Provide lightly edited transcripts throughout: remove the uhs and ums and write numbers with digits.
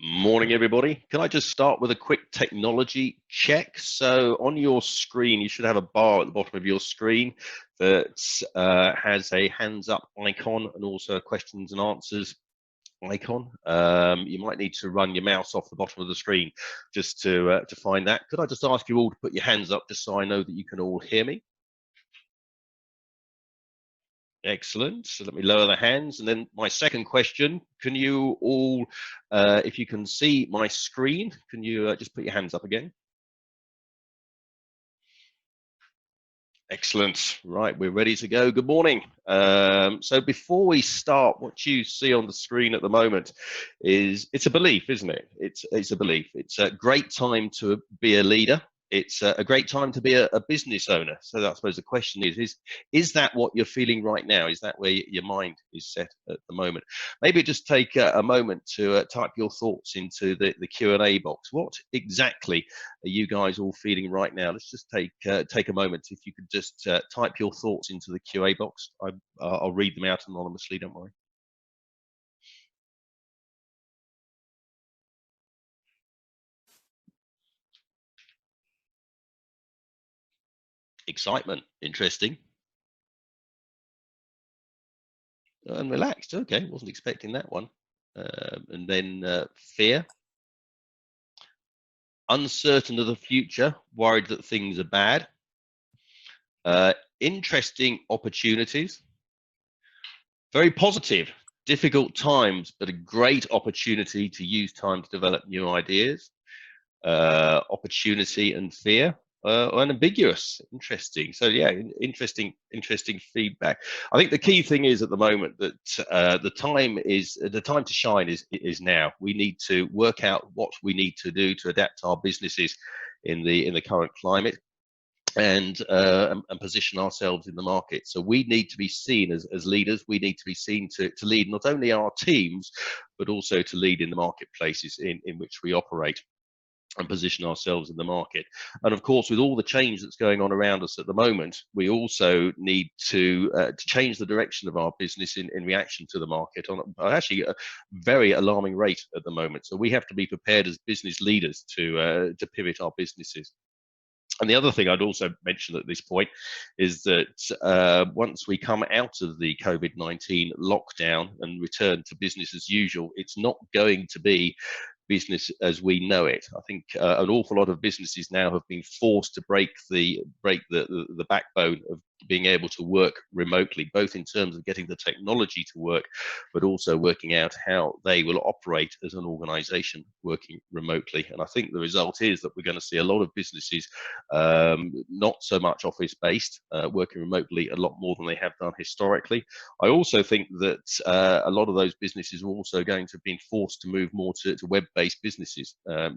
Morning, everybody. Can I just start with a quick technology check? So on your screen, you should have a bar at the bottom of your screen that has a hands up icon and also a questions and answers icon. You might need to run your mouse off the bottom of the screen just to find that. Could I just ask you all to put your hands up just so I know that you can all hear me? Excellent. So let me lower the hands. And then my second question, can you all, if you can see my screen, can you just put your hands up again? Excellent. Right, we're ready to go. Good morning. So before we start, what you see on the screen at the moment it's a belief, isn't it? It's a belief. It's a great time to be a leader. It's a great time to be a business owner. So I suppose the question is that what you're feeling right now? Is that where your mind is set at the moment? Maybe just take a moment to type your thoughts into the Q&A box. What exactly are you guys all feeling right now? Let's just take a moment. If you could just type your thoughts into the Q&A box. I'll read them out anonymously, don't worry. Excitement, interesting. And relaxed, okay, wasn't expecting that one. And then fear. Uncertain of the future, worried that things are bad. Interesting opportunities. Very positive, difficult times, but a great opportunity to use time to develop new ideas. Opportunity and fear. Unambiguous, interesting. So yeah, interesting feedback. I think the key thing is at the moment that the time to shine is now. We need to work out what we need to do to adapt our businesses in the current climate and position ourselves in the market. So we need to be seen as leaders. We need to be seen to lead not only our teams, but also to lead in the marketplaces in which we operate and position ourselves in the market. And of course, with all the change that's going on around us at the moment, we also need to change the direction of our business in reaction to the market on actually a very alarming rate at the moment. So we have to be prepared as business leaders to pivot our businesses. And the other thing I'd also mention at this point is that once we come out of the COVID-19 lockdown and return to business as usual, it's not going to be business as we know it. I think an awful lot of businesses now have been forced to break the backbone of being able to work remotely, both in terms of getting the technology to work, but also working out how they will operate as an organization working remotely. And I think the result is that we're going to see a lot of businesses not so much office based, working remotely a lot more than they have done historically. I also think that a lot of those businesses are also going to have been forced to move more to web-based businesses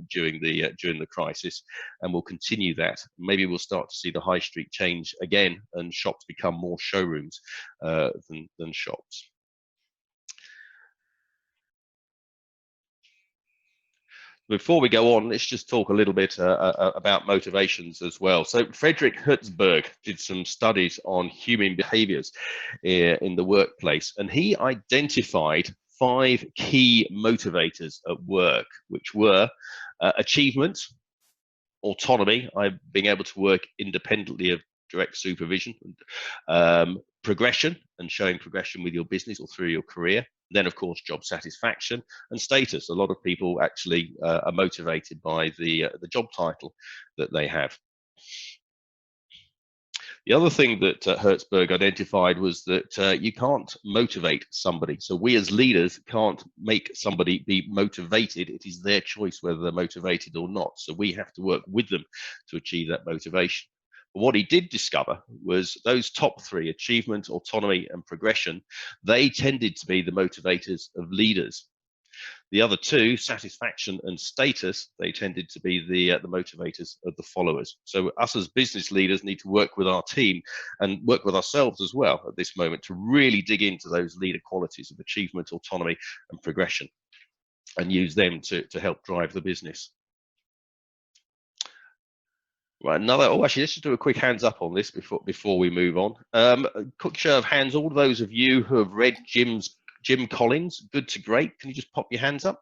during the crisis, and we'll continue that. Maybe we'll start to see the high street change again and shops become more showrooms than shops. Before we go on, let's just talk a little bit about motivations as well. So Frederick Hertzberg did some studies on human behaviors in the workplace, and he identified 5 key motivators at work, which were achievement, autonomy, being able to work independently of direct supervision, progression and showing progression with your business or through your career. Then, of course, job satisfaction and status. A lot of people actually are motivated by the job title that they have. The other thing that Hertzberg identified was that you can't motivate somebody. So we as leaders can't make somebody be motivated. It is their choice whether they're motivated or not. So we have to work with them to achieve that motivation. But what he did discover was those top 3, achievement, autonomy, and progression, they tended to be the motivators of leaders. The other 2, satisfaction and status, they tended to be the motivators of the followers. So us as business leaders need to work with our team and work with ourselves as well at this moment to really dig into those leader qualities of achievement, autonomy, and progression, and use them to help drive the business. Right, actually, let's just do a quick hands up on this before we move on. A quick show of hands, all those of you who have read Jim Collins, Good to Great, can you just pop your hands up?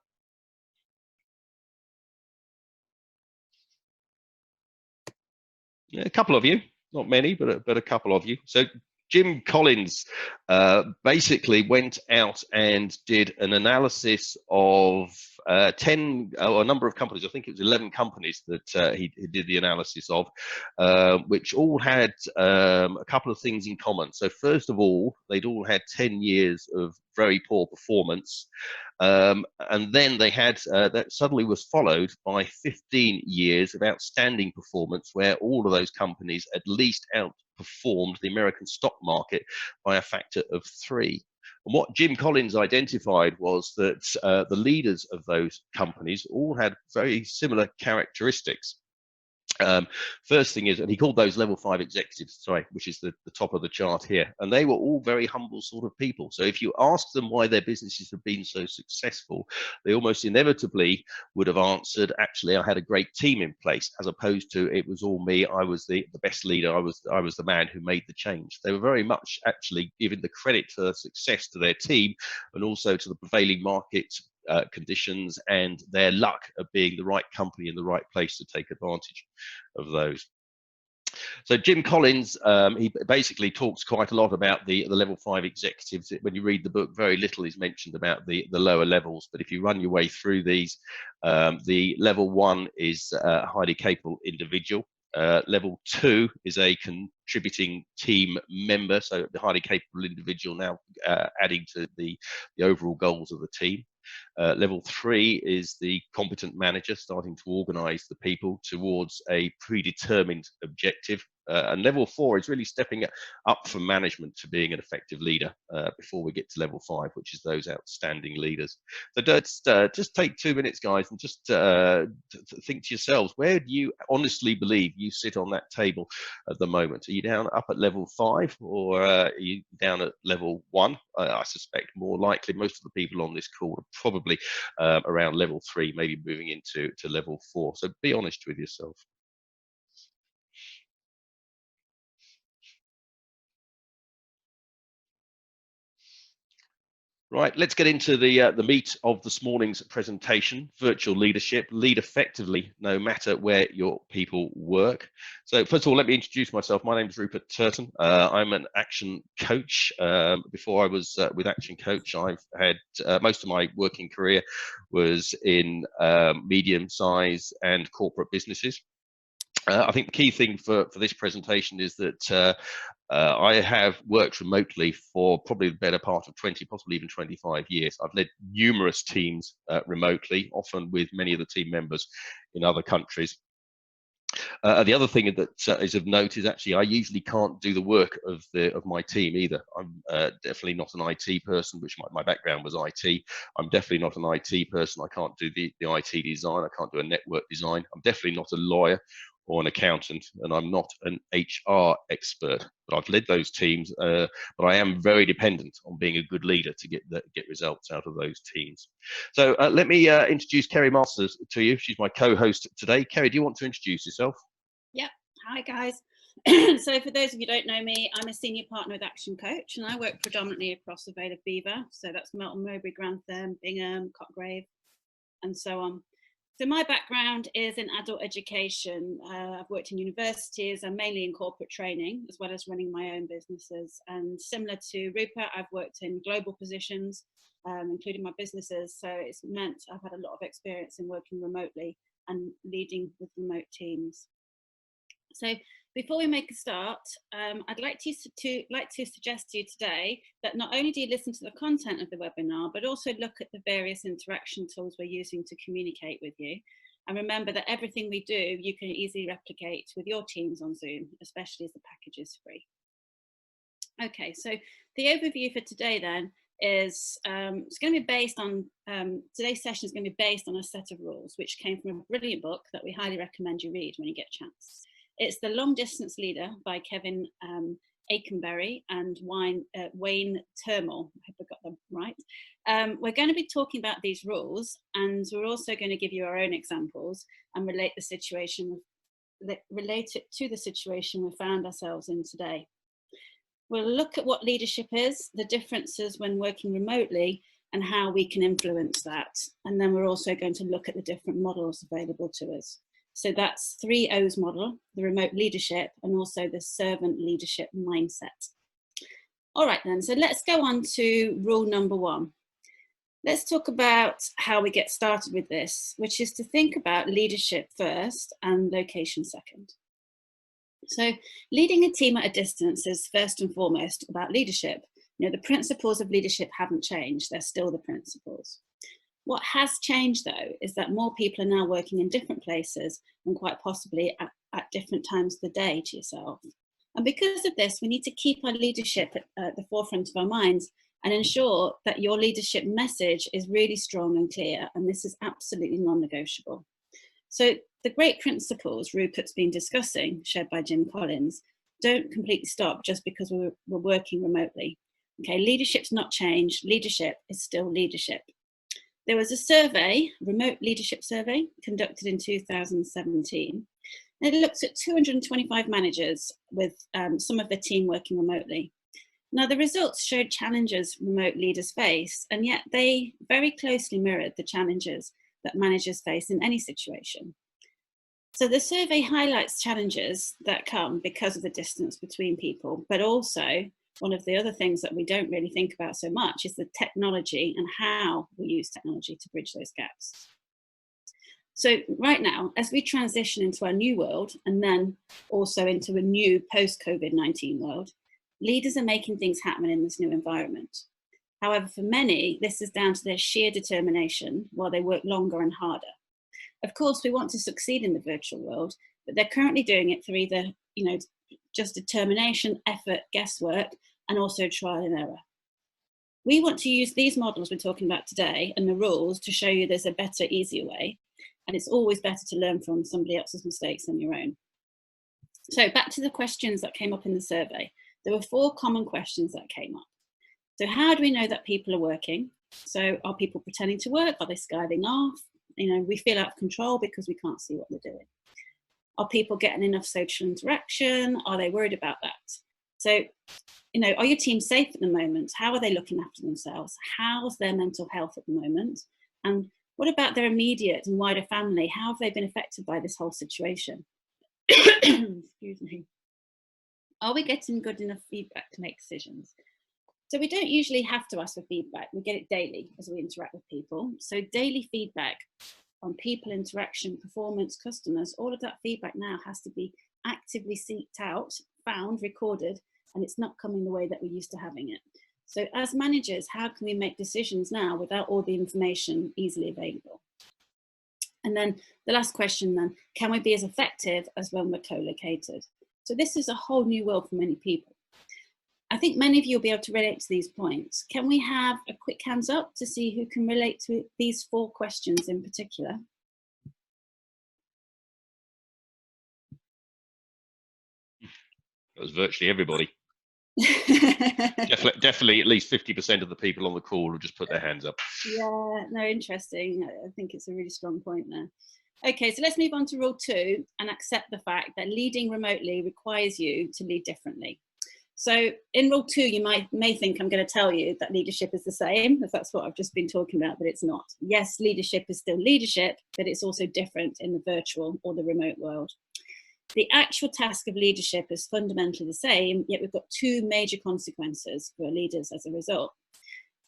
A couple of you, not many, but a couple of you. So Jim Collins basically went out and did an analysis of 10 or a number of companies. I think it was 11 companies that he did the analysis of, which all had a couple of things in common. So first of all, they'd all had 10 years of very poor performance. And then they had that suddenly was followed by 15 years of outstanding performance, where all of those companies at least outperformed the American stock market by a factor of 3. And what Jim Collins identified was that the leaders of those companies all had very similar characteristics. First thing is, and he called those level 5 executives, sorry, which is the top of the chart here, and they were all very humble sort of people. So if you ask them why their businesses have been so successful, they almost inevitably would have answered, actually, I had a great team in place, as opposed to it was all me, I was the best leader, I was the man who made the change. They were very much actually giving the credit for success to their team, and also to the prevailing market conditions and their luck of being the right company in the right place to take advantage of those. So Jim Collins, he basically talks quite a lot about the level 5 executives. When you read the book, very little is mentioned about the lower levels, but if you run your way through these, the level 1 is a highly capable individual. Level 2 is a contributing team member, so the highly capable individual now adding to the overall goals of the team. Level 3 is the competent manager, starting to organize the people towards a predetermined objective. And level 4 is really stepping up from management to being an effective leader before we get to level 5, which is those outstanding leaders. So just take 2 minutes, guys, and just think to yourselves, where do you honestly believe you sit on that table at the moment? Are you down up at level 5, or are you down at level 1? I suspect more likely most of the people on this call are probably around level 3, maybe moving into level 4. So be honest with yourself. Right, let's get into the meat of this morning's presentation: virtual leadership. Lead effectively, no matter where your people work. So first of all, let me introduce myself. My name is Rupert Turton. I'm an action coach. Before I was with Action Coach, I've had most of my working career was in medium size and corporate businesses. I think the key thing for this presentation is that I have worked remotely for probably the better part of 20, possibly even 25 years. I've led numerous teams remotely, often with many of the team members in other countries. The other thing that is of note is actually I usually can't do the work of my team either. I'm definitely not an IT person, which my background was IT. I'm definitely not an IT person. I can't do the IT design. I can't do a network design. I'm definitely not a lawyer or an accountant, and I'm not an HR expert. But I've led those teams, but I am very dependent on being a good leader to get results out of those teams. So let me introduce Kerry Masters to you. She's my co-host today. Kerry, do you want to introduce yourself? Yep. Hi, guys. So for those of you who don't know me, I'm a senior partner with Action Coach, and I work predominantly across the Vale of Belvoir. So that's Melton Mowbray, Grantham, Bingham, Cotgrave, and so on. So my background is in adult education. I've worked in universities and mainly in corporate training, as well as running my own businesses. And similar to Rupert, I've worked in global positions, including my businesses. So it's meant I've had a lot of experience in working remotely and leading with remote teams. So before we make a start, I'd like to suggest to you today that not only do you listen to the content of the webinar, but also look at the various interaction tools we're using to communicate with you. And remember that everything we do, you can easily replicate with your teams on Zoom, especially as the package is free. Okay, so the overview for today then is it's going to be based on, today's session is going to be based on a set of rules, which came from a brilliant book that we highly recommend you read when you get a chance. It's The Long Distance Leader by Kevin Aikenberry and Wayne Turmel. I hope I got them right. We're going to be talking about these rules, and we're also going to give you our own examples and relate it to the situation we found ourselves in today. We'll look at what leadership is, the differences when working remotely, and how we can influence that. And then we're also going to look at the different models available to us. So that's 3 O's model, the remote leadership, and also the servant leadership mindset. All right then, so let's go on to rule number 1. Let's talk about how we get started with this, which is to think about leadership first and location second. So leading a team at a distance is first and foremost about leadership. You know, the principles of leadership haven't changed, they're still the principles. What has changed though is that more people are now working in different places and quite possibly at different times of the day to yourself. And because of this, we need to keep our leadership at the forefront of our minds and ensure that your leadership message is really strong and clear. And this is absolutely non-negotiable. So the great principles Rupert's been discussing, shared by Jim Collins, don't completely stop just because we're working remotely. Okay, leadership's not changed. Leadership is still leadership. There was a survey, remote leadership survey, conducted in 2017. And it looked at 225 managers with some of their team working remotely. Now, the results showed challenges remote leaders face, and yet they very closely mirrored the challenges that managers face in any situation. So the survey highlights challenges that come because of the distance between people, but also one of the other things that we don't really think about so much is the technology and how we use technology to bridge those gaps. So right now, as we transition into our new world and then also into a new post-COVID-19 world, leaders are making things happen in this new environment. However, for many, this is down to their sheer determination while they work longer and harder. Of course, we want to succeed in the virtual world, but they're currently doing it through either, just determination, effort, guesswork, and also trial and error. We want to use these models we're talking about today and the rules to show you there's a better, easier way. And it's always better to learn from somebody else's mistakes than your own. So back to the questions that came up in the survey. There were 4 common questions that came up. So how do we know that people are working? So are people pretending to work? Are they skiving off? We feel out of control because we can't see what they're doing. Are people getting enough social interaction? Are they worried about that? So, are your team safe at the moment? How are they looking after themselves? How's their mental health at the moment? And what about their immediate and wider family? How have they been affected by this whole situation? Excuse me. Are we getting good enough feedback to make decisions? So we don't usually have to ask for feedback. We get it daily as we interact with people. So daily feedback on people interaction, performance, customers, all of that feedback now has to be actively seeked out, found, recorded, and it's not coming the way that we're used to having it. So as managers, how can we make decisions now without all the information easily available? And then the last question then, can we be as effective as when we're co-located? So this is a whole new world for many people. I think many of you will be able to relate to these points. Can we have a quick hands up to see who can relate to these 4 questions in particular? That was virtually everybody. definitely at least 50% of the people on the call will just put their hands up. Yeah, no, interesting. I think it's a really strong point there. Okay, so let's move on to rule 2 and accept the fact that leading remotely requires you to lead differently. So in rule 2, you may think I'm going to tell you that leadership is the same, as that's what I've just been talking about, but it's not. Yes, leadership is still leadership, but it's also different in the virtual or the remote world. The actual task of leadership is fundamentally the same, yet we've got 2 major consequences for leaders as a result.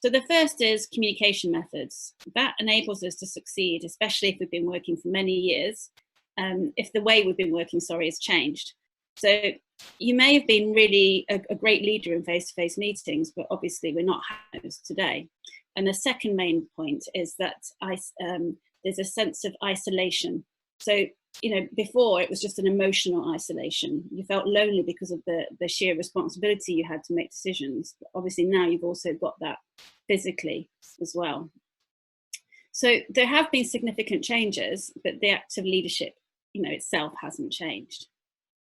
So the first is communication methods. That enables us to succeed, especially if we've been working for many years, if the way we've been working, has changed. So you may have been really a great leader in face-to-face meetings, but obviously we're not hosts today. And the second main point is that there's a sense of isolation. So, before it was just an emotional isolation. You felt lonely because of the sheer responsibility you had to make decisions. But obviously now you've also got that physically as well. So there have been significant changes, but the act of leadership, itself hasn't changed.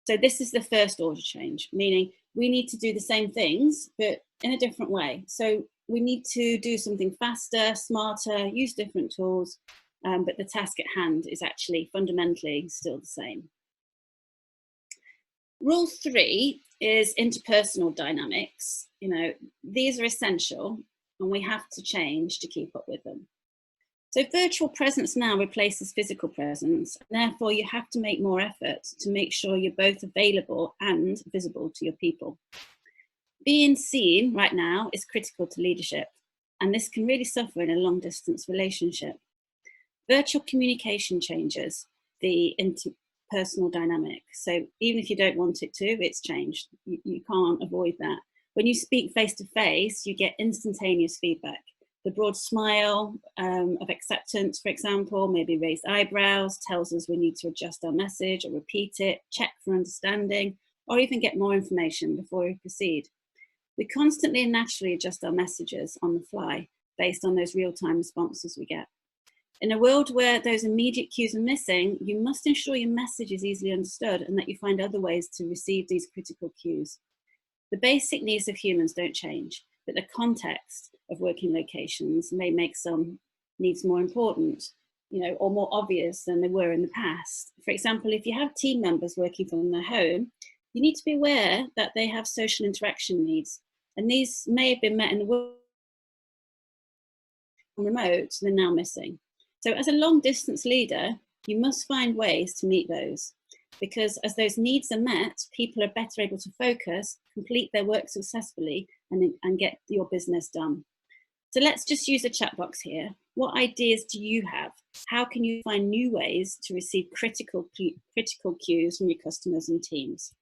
So this is the first order change, meaning we need to do the same things, but in a different way. So we need to do something faster, smarter, use different tools, but the task at hand is actually fundamentally still the same. Rule 3 is interpersonal dynamics. These are essential and we have to change to keep up with them. So virtual presence now replaces physical presence, and therefore you have to make more effort to make sure you're both available and visible to your people. Being seen right now is critical to leadership, and this can really suffer in a long distance relationship. Virtual communication changes the interpersonal dynamic. So even if you don't want it to, it's changed. You can't avoid that. When you speak face to face, you get instantaneous feedback. The broad smile of acceptance, for example, maybe raised eyebrows, tells us we need to adjust our message or repeat it, check for understanding, or even get more information before we proceed. We constantly and naturally adjust our messages on the fly based on those real-time responses we get. In a world where those immediate cues are missing, you must ensure your message is easily understood and that you find other ways to receive these critical cues. The basic needs of humans don't change, but the context of working locations may make some needs more important, or more obvious than they were in the past. For example, if you have team members working from their home, you need to be aware that they have social interaction needs, and these may have been met in the work remote, they're now missing. So as a long distance leader, you must find ways to meet those, because as those needs are met, people are better able to focus, complete their work successfully, and get your business done. So let's just use a chat box here. What ideas do you have? How can you find new ways to receive critical cues from your customers and teams?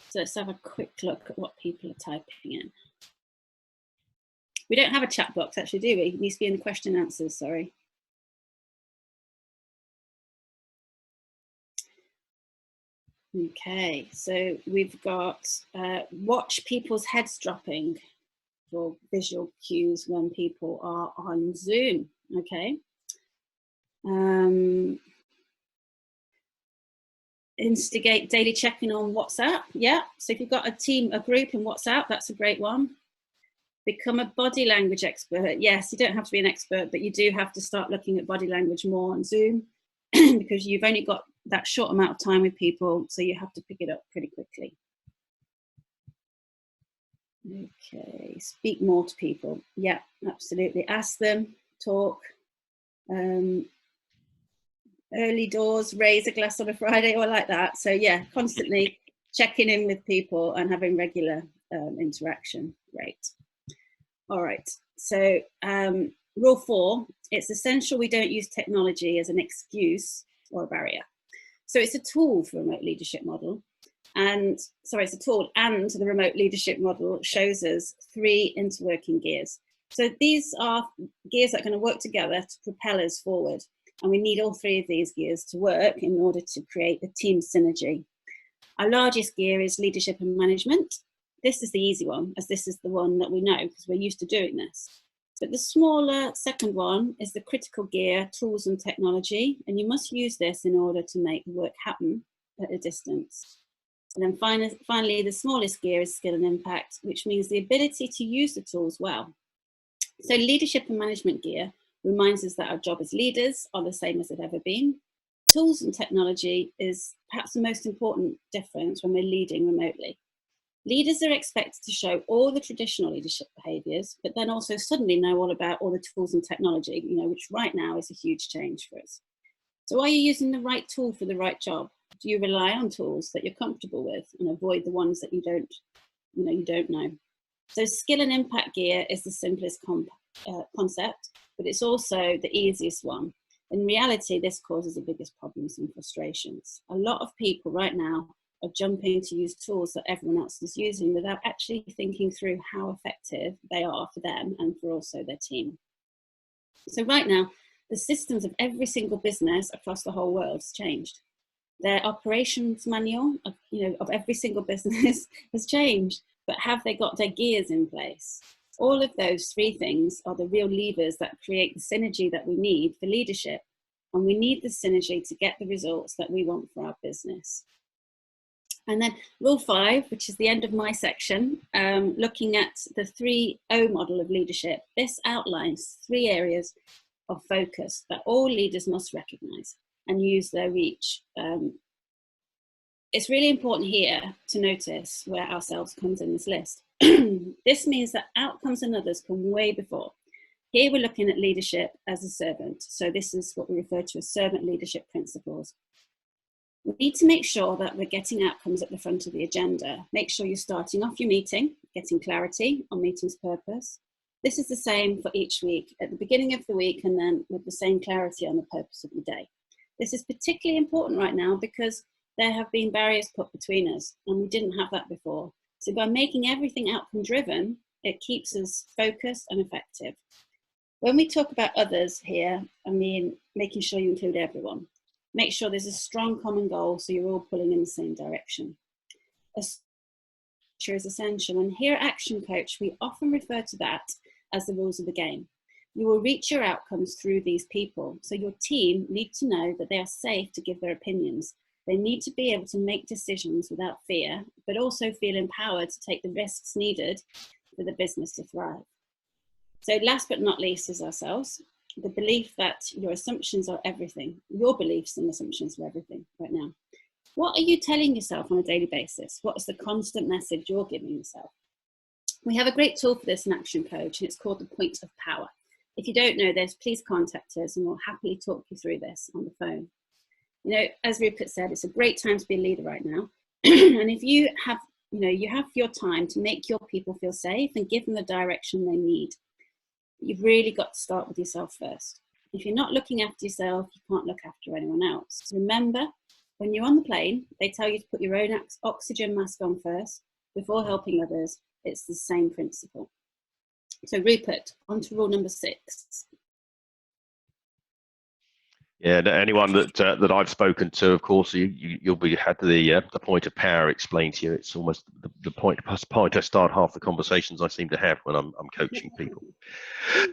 So let's have a quick look at what people are typing in. We don't have a chat box actually, do we? It needs to be in the question and answers, sorry. Okay, so we've got watch people's heads dropping for visual cues when people are on Zoom. Okay. Instigate daily check-in on WhatsApp. Yeah, so if you've got a group in WhatsApp, that's a great one. Become a body language expert. Yes, you don't have to be an expert, but you do have to start looking at body language more on Zoom because you've only got that short amount of time with people, so you have to pick it up pretty quickly. Okay, speak more to people. Yeah, absolutely. Ask them, talk. Early doors, raise a glass on a Friday, or like that. So yeah, constantly checking in with people and having regular interaction. Great. All right, so rule 4, it's essential we don't use technology as an excuse or a barrier. So it's a tool for remote leadership model. And it's a tool, and the remote leadership model shows us 3 interworking gears. So these are gears that are going to work together to propel us forward. And we need all 3 of these gears to work in order to create a team synergy. Our largest gear is leadership and management. This is the easy one, as this is the one that we know because we're used to doing this. But the smaller second one is the critical gear, tools and technology. And you must use this in order to make the work happen at a distance. And then finally, the smallest gear is skill and impact, which means the ability to use the tools well. So leadership and management gear reminds us that our job as leaders are the same as they've ever been. Tools and technology is perhaps the most important difference when we're leading remotely. Leaders are expected to show all the traditional leadership behaviours, but then also suddenly know all about all the tools and technology, which right now is a huge change for us. So are you using the right tool for the right job? Do you rely on tools that you're comfortable with and avoid the ones that you don't know? So skill and impact gear is the simplest concept, but it's also the easiest one. In reality, this causes the biggest problems and frustrations. A lot of people right now are jumping to use tools that everyone else is using without actually thinking through how effective they are for them and for also their team. So right now, the systems of every single business across the whole world has changed. Their operations manual of every single business has changed, but have they got their gears in place? All of those 3 things are the real levers that create the synergy that we need for leadership. And we need the synergy to get the results that we want for our business. And then rule 5, which is the end of my section, looking at the 3O model of leadership. This outlines 3 areas of focus that all leaders must recognize and use their reach. It's really important here to notice where ourselves comes in this list. This means that outcomes and others come way before. Here we're looking at leadership as a servant. So this is what we refer to as servant leadership principles. We need to make sure that we're getting outcomes at the front of the agenda. Make sure you're starting off your meeting, getting clarity on meeting's purpose. This is the same for each week, at the beginning of the week, and then with the same clarity on the purpose of your day. This is particularly important right now because there have been barriers put between us, and we didn't have that before. So by making everything outcome driven, it keeps us focused and effective. When we talk about others here, I mean making sure you include everyone. Make sure there's a strong common goal so you're all pulling in the same direction. A structure is essential, and here at Action Coach, we often refer to that as the rules of the game. You will reach your outcomes through these people, so your team need to know that they are safe to give their opinions. They need to be able to make decisions without fear, but also feel empowered to take the risks needed for the business to thrive. So last but not least is ourselves. The belief that your assumptions are everything. Your beliefs and assumptions are everything right now. What are you telling yourself on a daily basis? What is the constant message you're giving yourself? We have a great tool for this in Action Coach, and it's called the Point of Power. If you don't know this, please contact us and we'll happily talk you through this on the phone. You know, as Rupert said, it's a great time to be a leader right now. And if you have, you have your time to make your people feel safe and give them the direction they need. You've really got to start with yourself first. If you're not looking after yourself, you can't look after anyone else. Remember, when you're on the plane, they tell you to put your own oxygen mask on first before helping others. It's the same principle. So Rupert, on to rule number 6. Yeah, anyone that I've spoken to, of course, you'll be had the point of power explained to you. It's almost the point I start half the conversations I seem to have when I'm coaching people.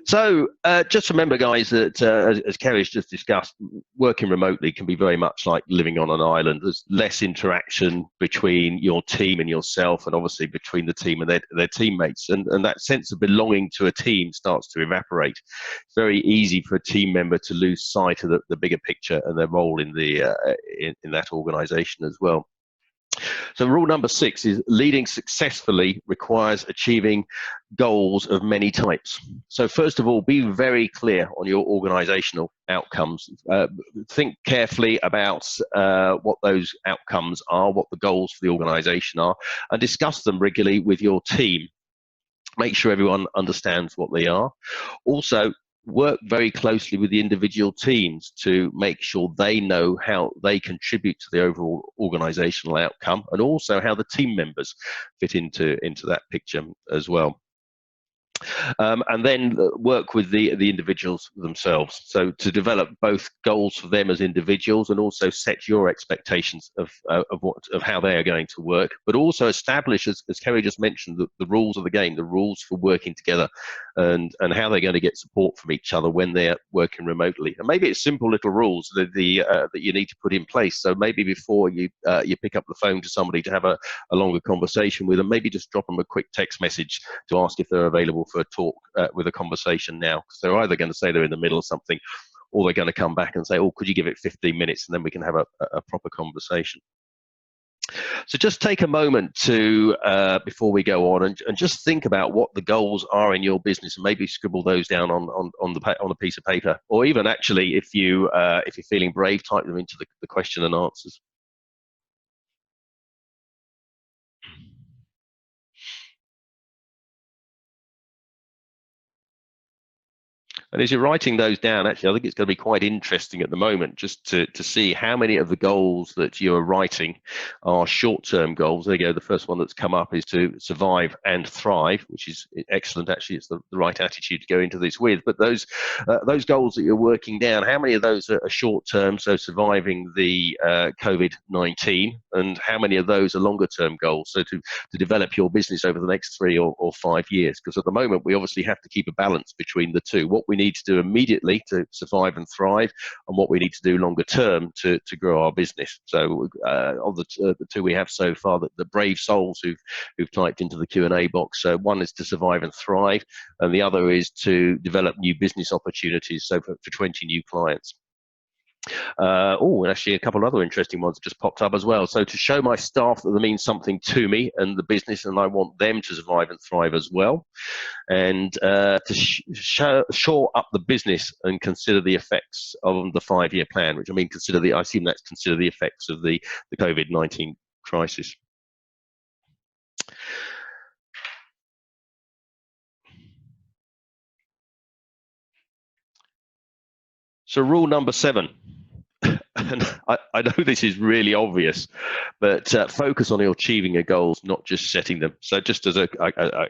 So just remember, guys, that as Kerry's just discussed, working remotely can be very much like living on an island. There's less interaction between your team and yourself, and obviously between the team and their teammates, and that sense of belonging to a team starts to evaporate. It's very easy for a team member to lose sight of the bigger picture and their role in the in that organization as well. So rule number 6 is leading successfully requires achieving goals of many types. So first of all, be very clear on your organizational outcomes. Think carefully about what those outcomes are, what the goals for the organization are, and discuss them regularly with your team. Make sure everyone understands what they are. Also, work very closely with the individual teams to make sure they know how they contribute to the overall organizational outcome, and also how the team members fit into that picture as well. And then work with the individuals themselves. So to develop both goals for them as individuals, and also set your expectations of how they are going to work, but also establish, as Kerry just mentioned, the rules of the game, the rules for working together, and how they're going to get support from each other when they're working remotely. And maybe it's simple little rules that you need to put in place. So maybe before you pick up the phone to somebody to have a longer conversation with them, maybe just drop them a quick text message to ask if they're available for a talk with a conversation now, because they're either going to say they're in the middle of something, or they're going to come back and say, oh, could you give it 15 minutes and then we can have a proper conversation. So just take a moment to before we go on, and just think about what the goals are in your business, and maybe scribble those down on a piece of paper, or even actually, if you're feeling brave, type them into the question and answers. And as you're writing those down, actually, I think it's going to be quite interesting at the moment just to see how many of the goals that you're writing are short-term goals. There you go. The first one that's come up is to survive and thrive, which is excellent. Actually, it's the right attitude to go into this with. But those goals that you're working down, how many of those are short-term, so surviving the COVID-19, and how many of those are longer-term goals, so to develop your business over the next 3 or 5 years? Because at the moment, we obviously have to keep a balance between the two. What we need to do immediately to survive and thrive, and what we need to do longer term to grow our business. So of the two we have so far, the brave souls who've typed into the Q&A box, one is to survive and thrive, and the other is to develop new business opportunities, so for 20 new clients. Oh, and actually a couple of other interesting ones just popped up as well. So to show my staff that they mean something to me and the business, and I want them to survive and thrive as well. And to shore up the business and consider the effects of the 5-year plan, which I assume that's consider the effects of the COVID-19 crisis. So rule number 7, and I know this is really obvious, but focus on achieving your goals, not just setting them. So just as I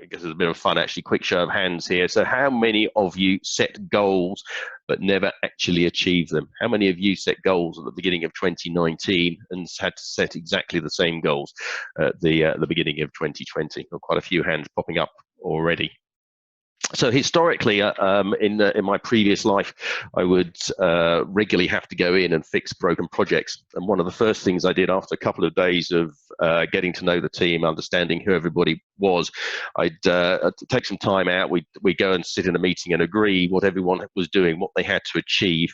guess as a bit of fun, actually, quick show of hands here. So how many of you set goals but never actually achieve them? How many of you set goals at the beginning of 2019 and had to set exactly the same goals at the beginning of 2020? Got quite a few hands popping up already. So historically, in my previous life, I would regularly have to go in and fix broken projects. And one of the first things I did after a couple of days of getting to know the team, understanding who everybody was, I'd take some time out. We'd go and sit in a meeting and agree what everyone was doing, what they had to achieve.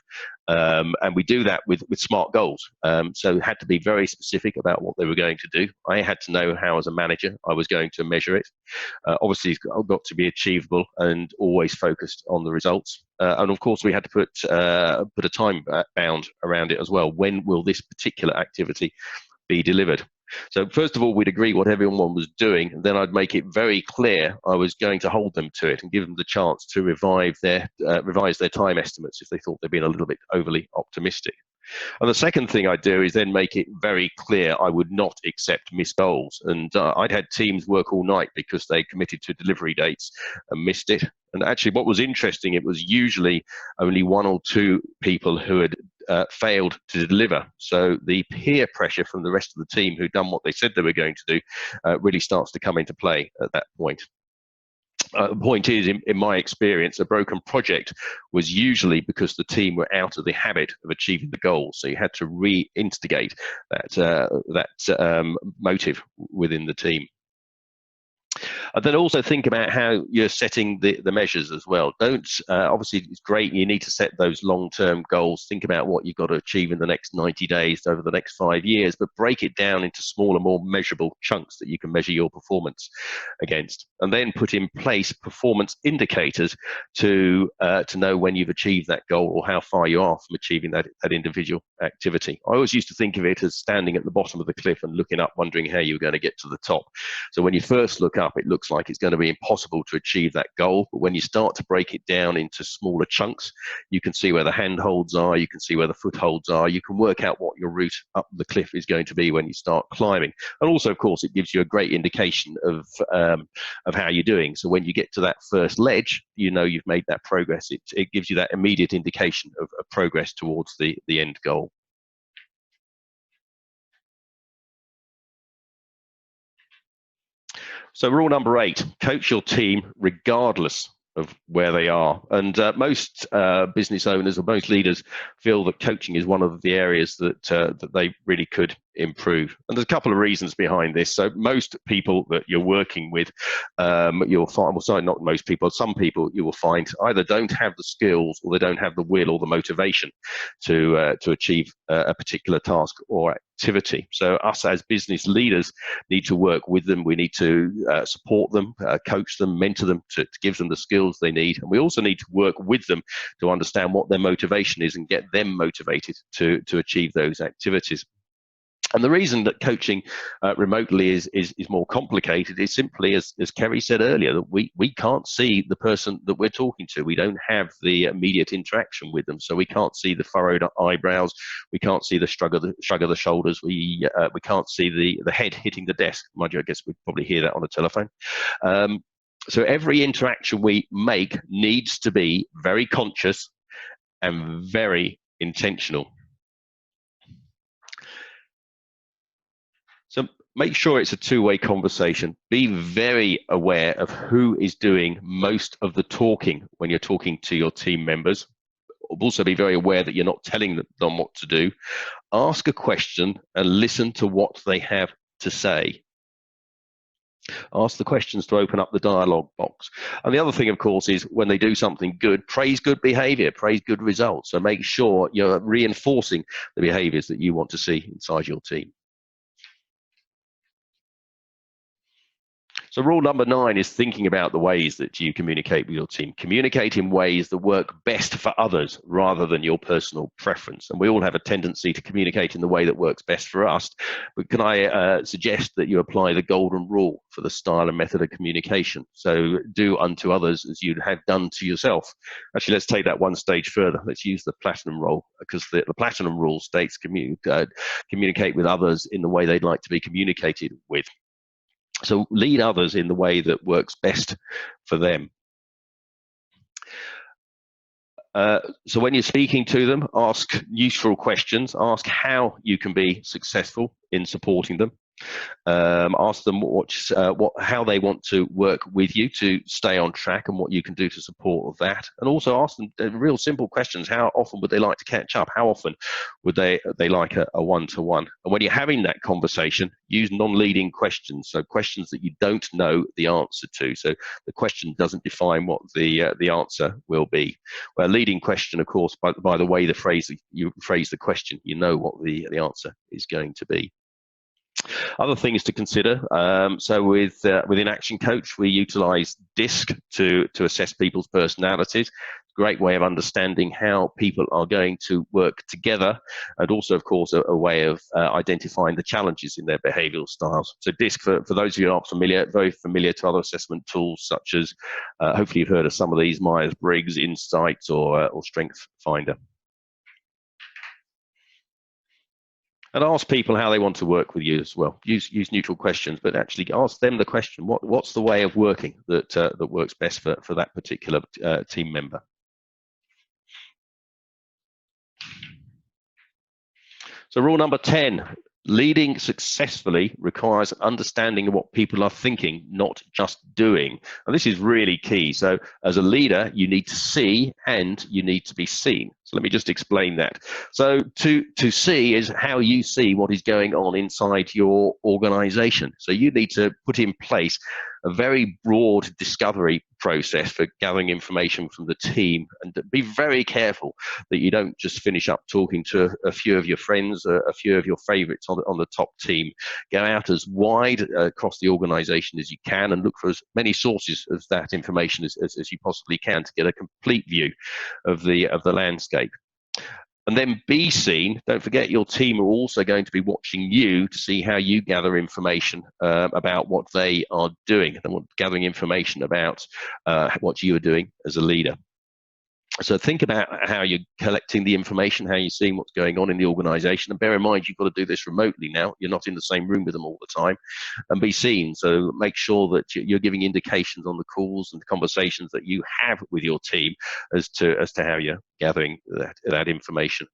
And we do that with SMART goals. So it had to be very specific about what they were going to do. I had to know how, as a manager, I was going to measure it. Obviously, it's got to be achievable and always focused on the results. And of course, we had to put a time bound around it as well. When will this particular activity be delivered? So first of all, we'd agree what everyone was doing, and then I'd make it very clear I was going to hold them to it and give them the chance to revise their time estimates if they thought they'd been a little bit overly optimistic. And the second thing I'd do is then make it very clear I would not accept missed goals. And I'd had teams work all night because they committed to delivery dates and missed it. And actually, what was interesting, it was usually only 1 or 2 people who had failed to deliver. So the peer pressure from the rest of the team who'd done what they said they were going to do really starts to come into play at that point. The point is, in my experience, a broken project was usually because the team were out of the habit of achieving the goal. So you had to reinstigate that motive within the team. And then also think about how you're setting the measures as well. Don't, obviously it's great, you need to set those long-term goals, think about what you've got to achieve in the next 90 days, over the next 5 years, but break it down into smaller, more measurable chunks that you can measure your performance against. And then put in place performance indicators to know when you've achieved that goal or how far you are from achieving that individual activity. I always used to think of it as standing at the bottom of the cliff and looking up, wondering how you were going to get to the top. So when you first look up, it looks like it's going to be impossible to achieve that goal. But when you start to break it down into smaller chunks, you can see where the handholds are, you can see where the footholds are, you can work out what your route up the cliff is going to be when you start climbing. And also, of course, it gives you a great indication of how you're doing. So when you get to that first ledge, you know you've made that progress. It gives you that immediate indication of progress towards the end goal. So rule number 8, coach your team regardless of where they are. And most business owners or most leaders feel that coaching is one of the areas that they really could improve. And there's a couple of reasons behind this. So most people that you're working with, you'll find, well, sorry, not most people, some people you will find either don't have the skills or they don't have the will or the motivation to achieve a particular task or activity. So us as business leaders need to work with them. We need to support them, coach them, mentor them to give them the skills they need. And we also need to work with them to understand what their motivation is and get them motivated to achieve those activities. And the reason that coaching remotely is more complicated is simply, as Kerry said earlier, that we can't see the person that we're talking to. We don't have the immediate interaction with them, so we can't see the furrowed eyebrows, we can't see the shrug of the shoulders, we can't see the head hitting the desk. Mind you, I guess we'd probably hear that on a telephone. So every interaction we make needs to be very conscious and very intentional. So make sure it's a two-way conversation. Be very aware of who is doing most of the talking when you're talking to your team members. Also be very aware that you're not telling them what to do. Ask a question and listen to what they have to say. Ask the questions to open up the dialogue box. And the other thing, of course, is when they do something good, praise good behavior, praise good results. So make sure you're reinforcing the behaviors that you want to see inside your team. So rule number 9 is thinking about the ways that you communicate with your team. Communicate in ways that work best for others rather than your personal preference. And we all have a tendency to communicate in the way that works best for us. But can I suggest that you apply the golden rule for the style and method of communication? So do unto others as you'd have done to yourself. Actually, let's take that one stage further. Let's use the platinum rule, because the platinum rule states communicate with others in the way they'd like to be communicated with. So lead others in the way that works best for them. So when you're speaking to them, ask useful questions. Ask how you can be successful in supporting them. Ask them how they want to work with you to stay on track and what you can do to support that. And also ask them real simple questions. How often would they like to catch up? How often would they like a one-to-one? And when you're having that conversation, use non-leading questions. So questions that you don't know the answer to. So the question doesn't define what the answer will be. Well, a leading question, of course, by the way you phrase the question, you know what the answer is going to be. Other things to consider. So within Action Coach, we utilize DISC to assess people's personalities. Great way of understanding how people are going to work together, and also, of course, a way of identifying the challenges in their behavioral styles. So DISC, for those of you who aren't familiar, very familiar to other assessment tools such as, hopefully you've heard of some of these, Myers-Briggs, Insight, or Strength Finder. And ask people how they want to work with you as well. Use neutral questions, but actually ask them the question: what's the way of working that works best for that particular team member? So rule number 10, leading successfully requires understanding of what people are thinking, not just doing. And this is really key. So as a leader, you need to see and you need to be seen. So let me just explain that. So to see is how you see what is going on inside your organization. So you need to put in place a very broad discovery process for gathering information from the team, and be very careful that you don't just finish up talking to a few of your friends, a few of your favorites on the top team. Go out as wide across the organization as you can and look for as many sources of that information as you possibly can to get a complete view of the landscape. And then be seen. Don't forget, your team are also going to be watching you to see how you gather information about what they are doing, and gathering information about what you are doing as a leader. So think about how you're collecting the information, how you're seeing what's going on in the organization. And bear in mind, you've got to do this remotely now. You're not in the same room with them all the time. And be seen. So make sure that you're giving indications on the calls and the conversations that you have with your team as to how you're gathering that information.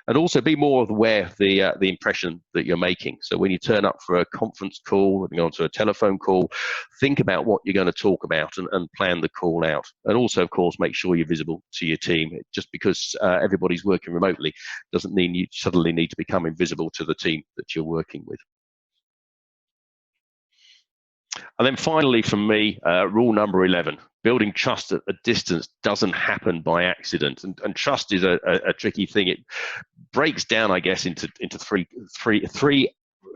And also be more aware of the impression that you're making. So when you turn up for a conference call, or you go onto a telephone call, think about what you're going to talk about and plan the call out. And also, of course, make sure you're visible to your team. Just because everybody's working remotely doesn't mean you suddenly need to become invisible to the team that you're working with. And then finally, from me, rule number 11, building trust at a distance doesn't happen by accident. And trust is a tricky thing. It breaks down, I guess, into three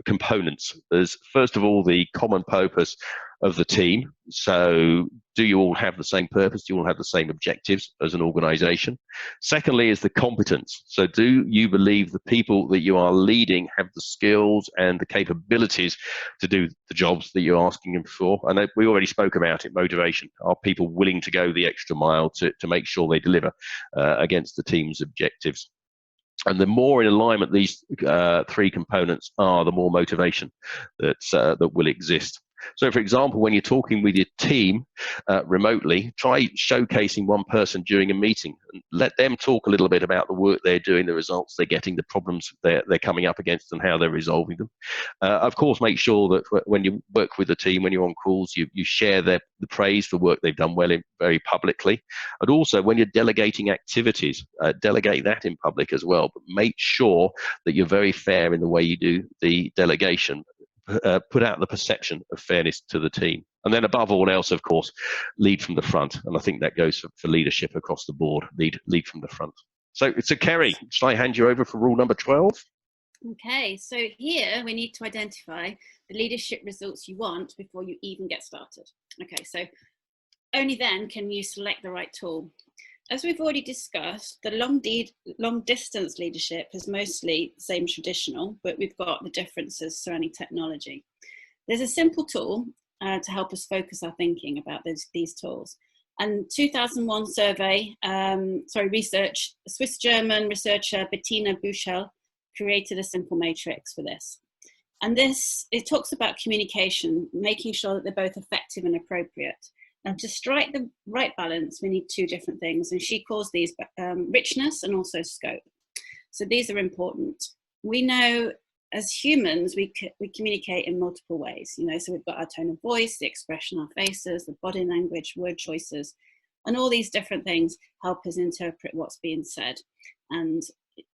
components. There's, first of all, the common purpose of the team. So do you all have the same purpose? Do you all have the same objectives as an organization? Secondly is the competence. So do you believe the people that you are leading have the skills and the capabilities to do the jobs that you're asking them for? And we already spoke about it, motivation. Are people willing to go the extra mile to make sure they deliver against the team's objectives? And the more in alignment these three components are, the more motivation that will exist. So, for example, when you're talking with your team remotely, try showcasing one person during a meeting and let them talk a little bit about the work they're doing, the results they're getting, the problems they're coming up against, and how they're resolving them. Of course, make sure that when you work with the team, when you're on calls, you share the praise for work they've done well very publicly. And also, when you're delegating activities, delegate that in public as well. But make sure that you're very fair in the way you do the delegation. put out the perception of fairness to the team. And then above all else, of course, lead from the front. And I think that goes for leadership across the board, lead from the front. So Kerry, shall I hand you over for rule number 12? Okay, so here we need to identify the leadership results you want before you even get started. Okay, so only then can you select the right tool. As we've already discussed, the long distance leadership is mostly the same traditional, but we've got the differences surrounding technology. There's a simple tool to help us focus our thinking about these tools. And 2001 survey, research, Swiss-German researcher Bettina Buchel created a simple matrix for this. And it talks about communication, making sure that they're both effective and appropriate. And to strike the right balance, we need two different things. And she calls these richness and also scope. So these are important. We know as humans, we communicate in multiple ways. So we've got our tone of voice, the expression on our faces, the body language, word choices, and all these different things help us interpret what's being said. And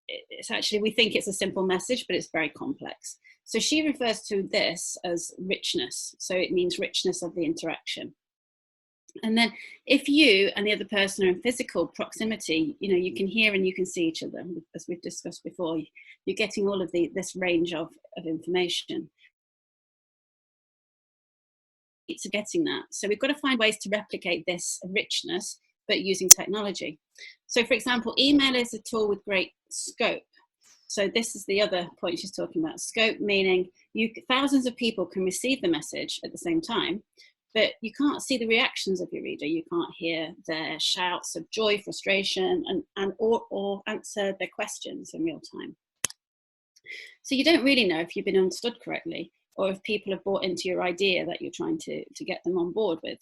it's actually, we think it's a simple message, but it's very complex. So she refers to this as richness. So it means richness of the interaction. And then if you and the other person are in physical proximity, you can hear and you can see each other, as we've discussed before. You're getting all of this range of information. It's getting that. So we've got to find ways to replicate this richness, but using technology. So for example, email is a tool with great scope. So this is the other point she's talking about. Scope meaning thousands of people can receive the message at the same time, but you can't see the reactions of your reader. You can't hear their shouts of joy, frustration, or answer their questions in real time. So you don't really know if you've been understood correctly, or if people have bought into your idea that you're trying to get them on board with.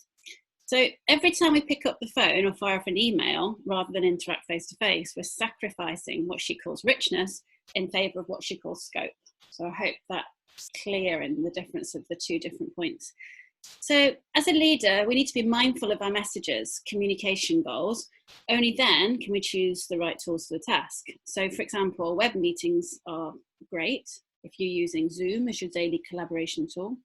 So every time we pick up the phone or fire off an email, rather than interact face-to-face, we're sacrificing what she calls richness in favor of what she calls scope. So I hope that's clear in the difference of the two different points. So as a leader, we need to be mindful of our messages, communication goals. Only then can we choose the right tools for the task. So for example, web meetings are great if you're using Zoom as your daily collaboration tool.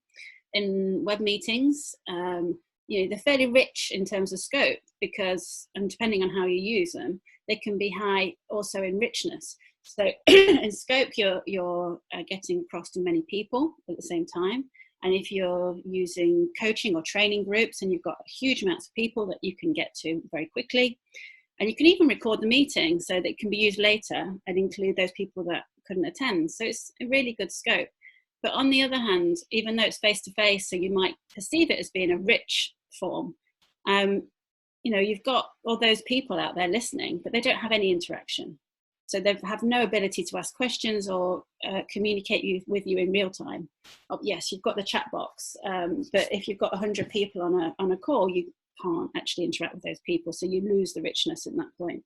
In web meetings, they're fairly rich in terms of scope because, and depending on how you use them, they can be high also in richness. So in scope, you're getting across to many people at the same time. And if you're using coaching or training groups and you've got huge amounts of people that you can get to very quickly, and you can even record the meeting so that it can be used later and include those people that couldn't attend. So it's a really good scope. But on the other hand, even though it's face-to-face, so you might perceive it as being a rich form, you've got all those people out there listening, but they don't have any interaction. So they have no ability to ask questions or communicate with you in real time. Oh, yes, you've got the chat box, but if you've got 100 people on a call, you can't actually interact with those people, so you lose the richness at that point.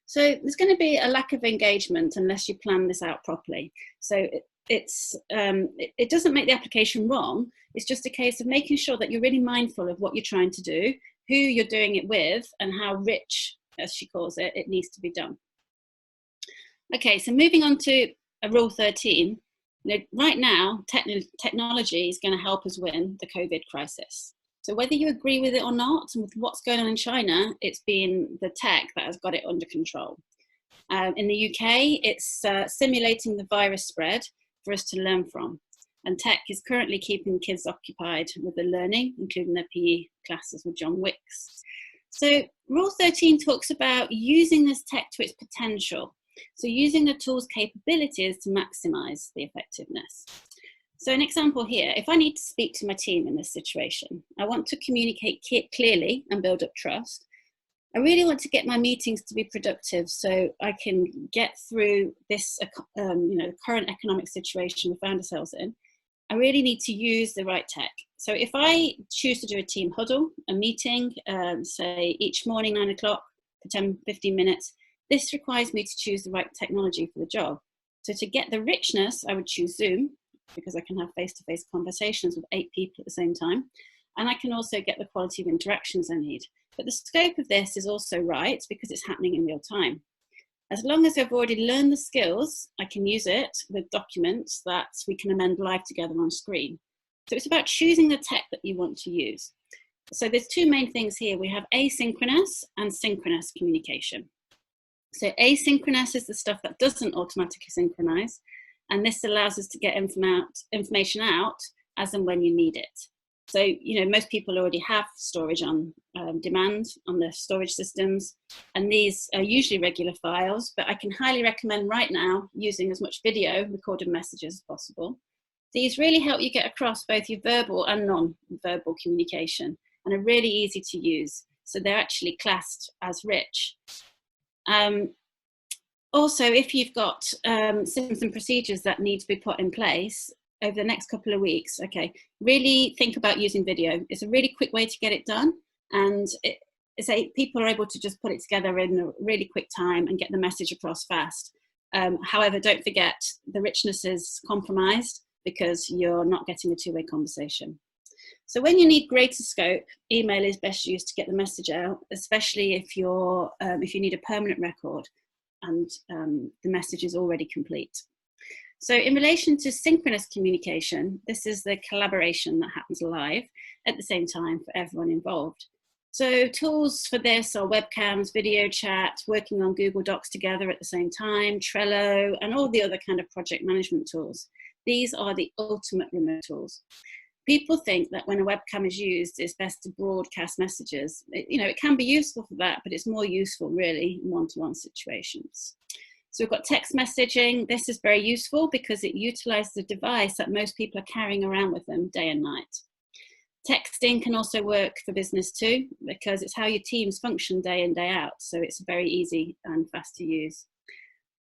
So there's going to be a lack of engagement unless you plan this out properly. So it doesn't make the application wrong. It's just a case of making sure that you're really mindful of what you're trying to do, who you're doing it with, and how rich, as she calls it, it needs to be done. Okay, so moving on to rule 13. Right now, technology is going to help us win the COVID crisis. So whether you agree with it or not, and with what's going on in China, it's been the tech that has got it under control. In the UK, it's simulating the virus spread for us to learn from. And tech is currently keeping kids occupied with their learning, including their PE classes with John Wicks. So Rule 13 talks about using this tech to its potential. So using the tool's capabilities to maximize the effectiveness. So an example here, if I need to speak to my team in this situation, I want to communicate clearly and build up trust. I really want to get my meetings to be productive so I can get through this current economic situation we found ourselves in. I really need to use the right tech. So if I choose to do a team huddle, a meeting, say each morning 9 o'clock for 10-15 minutes, this requires me to choose the right technology for the job. So to get the richness, I would choose Zoom because I can have face-to-face conversations with 8 people at the same time. And I can also get the quality of interactions I need. But the scope of this is also right because it's happening in real time. As long as I've already learned the skills, I can use it with documents that we can amend live together on screen. So it's about choosing the tech that you want to use. So there's two main things here. We have asynchronous and synchronous communication. So asynchronous is the stuff that doesn't automatically synchronize, and this allows us to get information out as and when you need it. So, you know, most people already have storage on demand on their storage systems, and these are usually regular files, but I can highly recommend right now using as much video recorded messages as possible. These really help you get across both your verbal and non-verbal communication, and are really easy to use. So they're actually classed as rich. Also, if you've got systems and procedures that need to be put in place over the next couple of weeks, okay, really think about using video. It's a really quick way to get it done, and people are able to just put it together in a really quick time and get the message across fast. However, don't forget the richness is compromised because you're not getting a two-way conversation. So when you need greater scope, email is best used to get the message out, especially if you need a permanent record and the message is already complete. So in relation to synchronous communication, this is the collaboration that happens live at the same time for everyone involved. So tools for this are webcams, video chat, working on Google Docs together at the same time, Trello, and all the other kind of project management tools. These are the ultimate remote tools. People think that when a webcam is used, it's best to broadcast messages. It can be useful for that, but it's more useful really in one-to-one situations. So we've got text messaging. This is very useful because it utilizes a device that most people are carrying around with them day and night. Texting can also work for business too, because it's how your teams function day in, day out. So it's very easy and fast to use.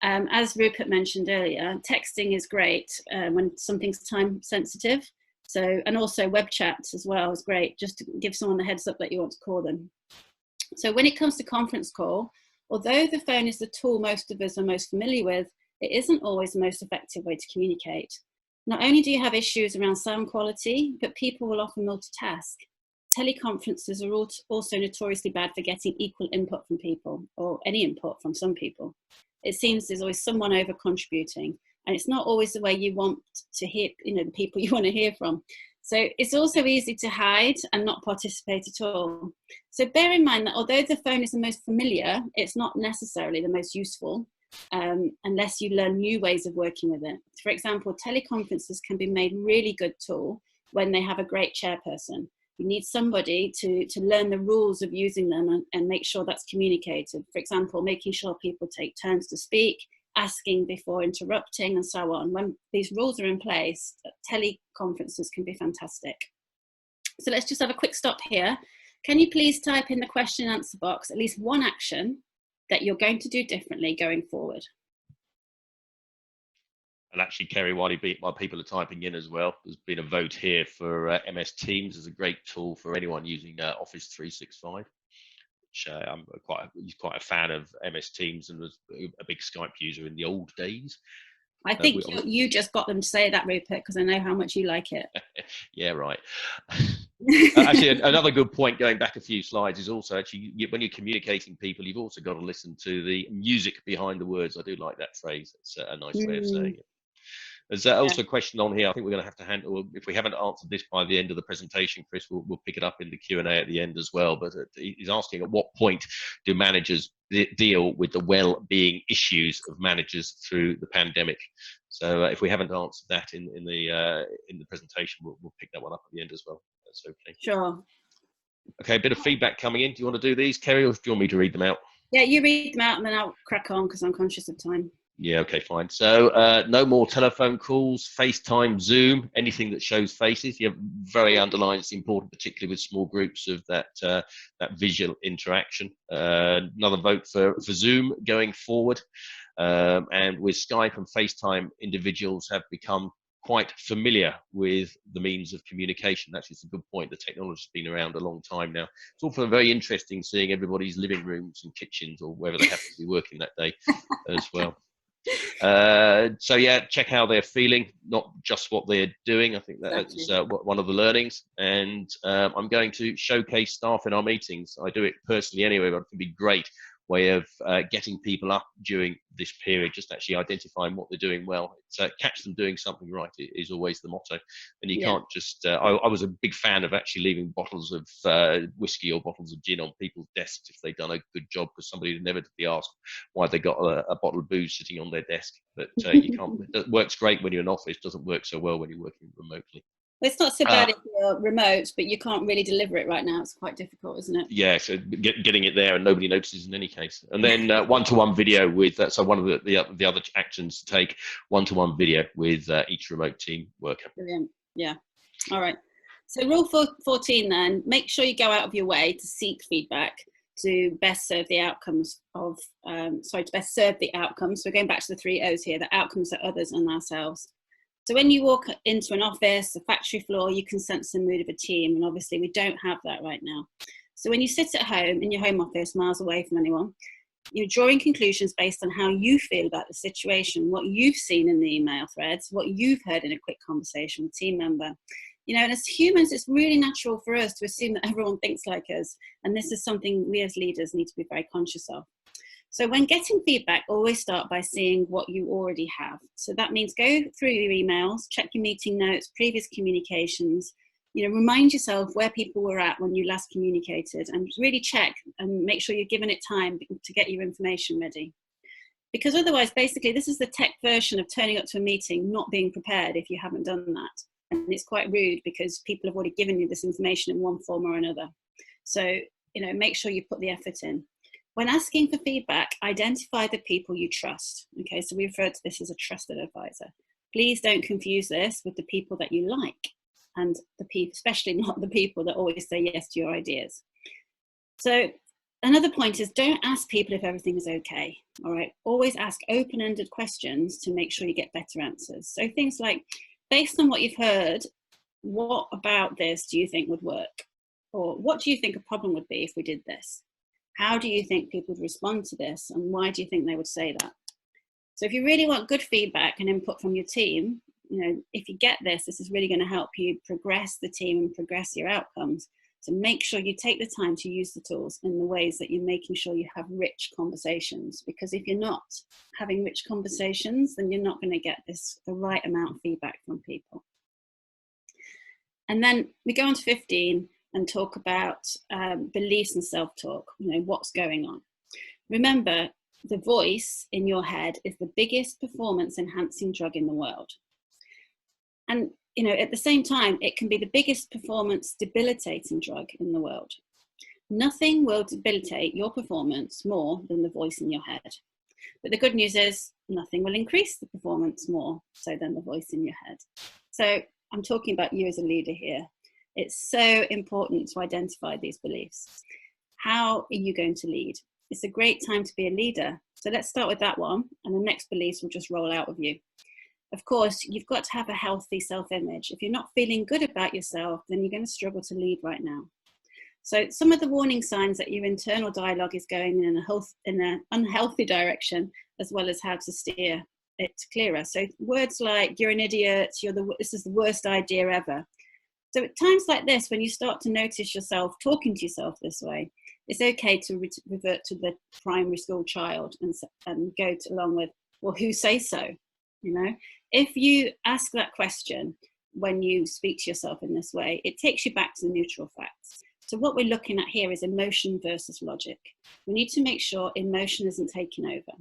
As Rupert mentioned earlier, texting is great when something's time sensitive. So, and also web chats as well is great, just to give someone the heads up that you want to call them. So when it comes to conference call, although the phone is the tool most of us are most familiar with, it isn't always the most effective way to communicate. Not only do you have issues around sound quality, but people will often multitask. Teleconferences are also notoriously bad for getting equal input from people, or any input from some people. It seems there's always someone over contributing, and it's not always the way you want to hear, the people you want to hear from. So it's also easy to hide and not participate at all. So bear in mind that although the phone is the most familiar, it's not necessarily the most useful unless you learn new ways of working with it. For example, teleconferences can be made really good tool when they have a great chairperson. You need somebody to learn the rules of using them and make sure that's communicated. For example, making sure people take turns to speak, asking before interrupting, and so on. When these rules are in place, teleconferences can be fantastic. So let's just have a quick stop here. Can you please type in the question and answer box at least one action that you're going to do differently going forward? And actually, Kerry, while people are typing in as well, there's been a vote here for MS Teams as a great tool for anyone using Office 365. I'm quite a fan of MS Teams and was a big Skype user in the old days. I think you just got them to say that, Rupert, because I know how much you like it. Yeah, right. Actually, another good point going back a few slides is also actually when you're communicating people, you've also got to listen to the music behind the words. I do like that phrase. It's a nice way of saying it. There's also a question on here. I think we're going to have to handle, if we haven't answered this by the end of the presentation, Chris, we'll pick it up in the Q&A at the end as well. But he's asking, at what point do managers deal with the well-being issues of managers through the pandemic? So if we haven't answered that in the presentation, we'll pick that one up at the end as well. That's okay. Sure. Okay, a bit of feedback coming in. Do you want to do these, Kerry, or do you want me to read them out? Yeah, you read them out and then I'll crack on because I'm conscious of time. Yeah, okay, fine. So no more telephone calls, FaceTime, Zoom, anything that shows faces. You have very underlined it's important, particularly with small groups, of that visual interaction. Another vote for Zoom going forward. And with Skype and FaceTime, individuals have become quite familiar with the means of communication. Actually, it's a good point. The technology's been around a long time now. It's also very interesting seeing everybody's living rooms and kitchens or wherever they happen to be working that day as well. So yeah, check how they're feeling, not just what they're doing. I think that's one of the learnings. And I'm going to showcase staff in our meetings. I do it personally anyway, but it can be great way of getting people up during this period, just actually identifying what they're doing well. Catch them doing something right is always the motto. And you can't just, I was a big fan of actually leaving bottles of whiskey or bottles of gin on people's desks if they'd done a good job, because somebody would inevitably ask why they got a bottle of booze sitting on their desk. But you can't, it works great when you're in office, doesn't work so well when you're working remotely. It's not so bad if you're remote, but you can't really deliver it right now. It's quite difficult, isn't it? Yeah, so getting it there and nobody notices in any case. And then one-to-one video with, so one of the other actions to take, one-to-one video with each remote team worker. Brilliant. Yeah. All right. So rule 14 then, make sure you go out of your way to seek feedback to best serve the outcomes of, to best serve the outcomes. So we're going back to the 3 O's here, the outcomes of others and ourselves. So when you walk into an office, a factory floor, you can sense the mood of a team. And obviously we don't have that right now. So when you sit at home in your home office, miles away from anyone, you're drawing conclusions based on how you feel about the situation, what you've seen in the email threads, what you've heard in a quick conversation with a team member. You know, and as humans, it's really natural for us to assume that everyone thinks like us. And this is something we as leaders need to be very conscious of. So when getting feedback, always start by seeing what you already have. So that means go through your emails, check your meeting notes, previous communications, you know, remind yourself where people were at when you last communicated, and really check and make sure you're giving it time to get your information ready. Because otherwise, basically, this is the tech version of turning up to a meeting, not being prepared if you haven't done that. And it's quite rude because people have already given you this information in one form or another. So, you know, make sure you put the effort in. When asking for feedback, identify the people you trust. Okay, so we refer to this as a trusted advisor. Please don't confuse this with the people that you like, and the people, especially not the people that always say yes to your ideas. So another point is, don't ask people if everything is okay. All right, always ask open-ended questions to make sure you get better answers. So things like, based on what you've heard, what about this do you think would work? Or what do you think a problem would be if we did this? How do you think people would respond to this? And why do you think they would say that? So if you really want good feedback and input from your team, you know, if you get this, this is really going to help you progress the team and progress your outcomes. So make sure you take the time to use the tools in the ways that you're making sure you have rich conversations. Because if you're not having rich conversations, then you're not going to get the right amount of feedback from people. And then we go on to 15. And talk about beliefs and self-talk, you know, what's going on. Remember, the voice in your head is the biggest performance-enhancing drug in the world. And, you know, at the same time, it can be the biggest performance-debilitating drug in the world. Nothing will debilitate your performance more than the voice in your head. But the good news is nothing will increase the performance more so than the voice in your head. So I'm talking about you as a leader here. It's so important to identify these beliefs. How are you going to lead? It's a great time to be a leader. So let's start with that one, and the next beliefs will just roll out of you. Of course, you've got to have a healthy self-image. If you're not feeling good about yourself, then you're going to struggle to lead right now. So some of the warning signs that your internal dialogue is going in an unhealthy direction, as well as how to steer it clearer. So words like, you're an idiot, this is the worst idea ever. So at times like this, when you start to notice yourself talking to yourself this way, it's okay to revert to the primary school child and go along with, well, who says so? You know, if you ask that question when you speak to yourself in this way, it takes you back to the neutral facts. So what we're looking at here is emotion versus logic. We need to make sure emotion isn't taking over.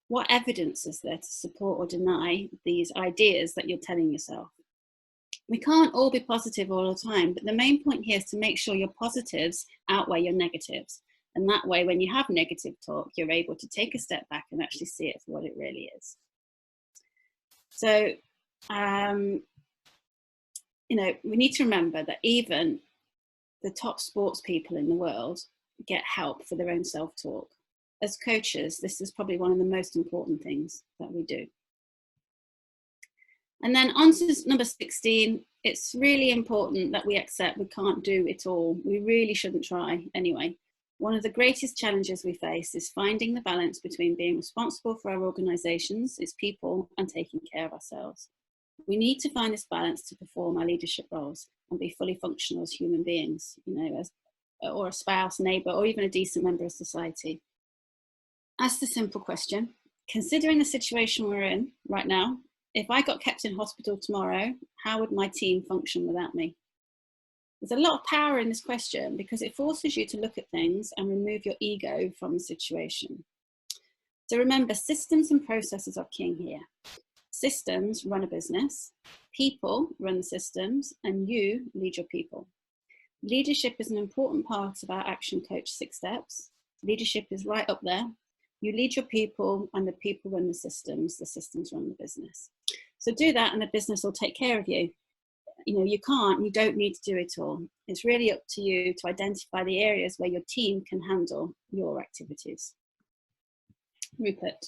What evidence is there to support or deny these ideas that you're telling yourself? We can't all be positive all the time, but the main point here is to make sure your positives outweigh your negatives. And that way, when you have negative talk, you're able to take a step back and actually see it for what it really is. So, you know, we need to remember that even the top sports people in the world get help for their own self-talk. As coaches, this is probably one of the most important things that we do. And then on to number 16, it's really important that we accept we can't do it all. We really shouldn't try anyway. One of the greatest challenges we face is finding the balance between being responsible for our organisations, its people, and taking care of ourselves. We need to find this balance to perform our leadership roles and be fully functional as human beings, you know, or a spouse, neighbour, or even a decent member of society. Ask the simple question. Considering the situation we're in right now, if I got kept in hospital tomorrow, how would my team function without me? There's a lot of power in this question because it forces you to look at things and remove your ego from the situation. So remember, systems and processes are king here. Systems run a business, people run the systems, and you lead your people. Leadership is an important part of our Action Coach 6 steps. Leadership is right up there. You lead your people and the people run the systems run the business. So do that and the business will take care of you. You know, you don't need to do it all. It's really up to you to identify the areas where your team can handle your activities. Rupert.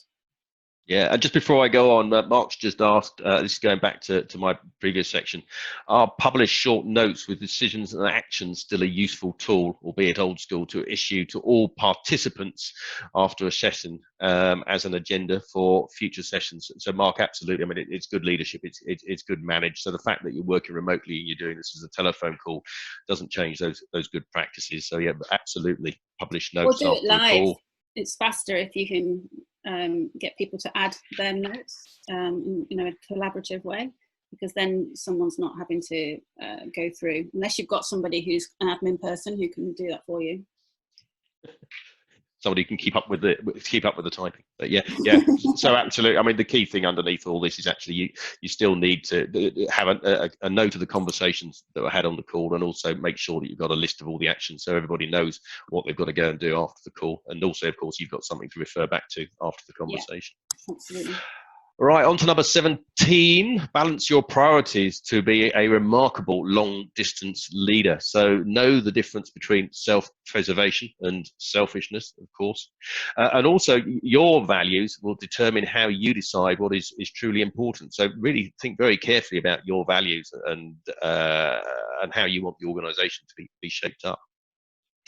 Yeah, and just before I go on, Mark's just asked, this is going back to my previous section, are published short notes with decisions and actions still a useful tool, albeit old school, to issue to all participants after a session as an agenda for future sessions? So Mark, absolutely. I mean, it's good leadership, it's good managed. So the fact that you're working remotely and you're doing this as a telephone call doesn't change those good practices. So yeah, absolutely, publish notes or do after it live. a call. It's faster if you can get people to add their notes in a collaborative way, because then someone's not having to go through, unless you've got somebody who's an admin person who can do that for you. Somebody can keep up with the typing. But yeah. So absolutely. I mean, the key thing underneath all this is actually you still need to have a note of the conversations that were had on the call, and also make sure that you've got a list of all the actions so everybody knows what they've got to go and do after the call. And also, of course, you've got something to refer back to after the conversation. Yeah, absolutely. Right, on to number 17, balance your priorities to be a remarkable long-distance leader. So know the difference between self-preservation and selfishness, of course. And also your values will determine how you decide what is truly important. So really think very carefully about your values and how you want the organization to be shaped up.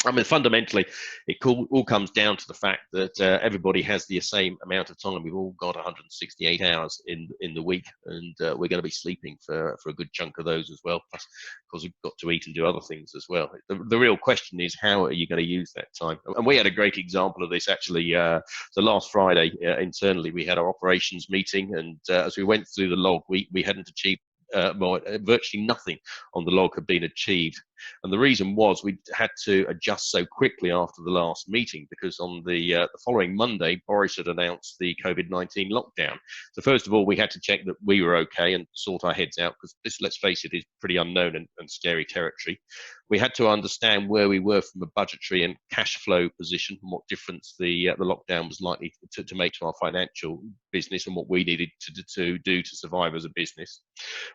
I mean, fundamentally, it all comes down to the fact that everybody has the same amount of time. We've all got 168 hours in the week, and we're going to be sleeping for a good chunk of those as well. Plus, of course, we've got to eat and do other things as well. The real question is, how are you going to use that time? And we had a great example of this actually. So last Friday, internally, we had our operations meeting, and as we went through the log, we hadn't achieved virtually nothing on the log had been achieved. And the reason was we had to adjust so quickly after the last meeting, because on the following Monday, Boris had announced the COVID-19 lockdown. So first of all, we had to check that we were okay and sort our heads out, because this, let's face it, is pretty unknown and scary territory. We had to understand where we were from a budgetary and cash flow position, and what difference the lockdown was likely to make to our financial business, and what we needed to do to survive as a business.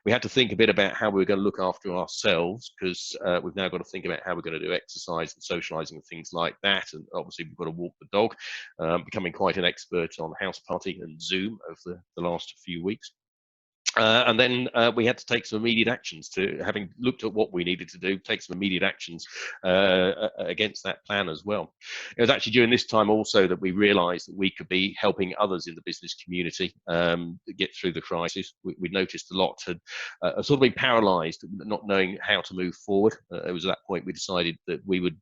We had to think a bit about how we were going to look after ourselves, because we've now got to think about how we're going to do exercise and socializing and things like that. And obviously we've got to walk the dog, becoming quite an expert on House Party and Zoom over the last few weeks. And then we had to take some immediate actions, to having looked at what we needed to do, take some immediate actions against that plan as well. It was actually during this time also that we realized that we could be helping others in the business community get through the crisis. We noticed a lot had sort of been paralyzed, not knowing how to move forward. It was at that point we decided that we would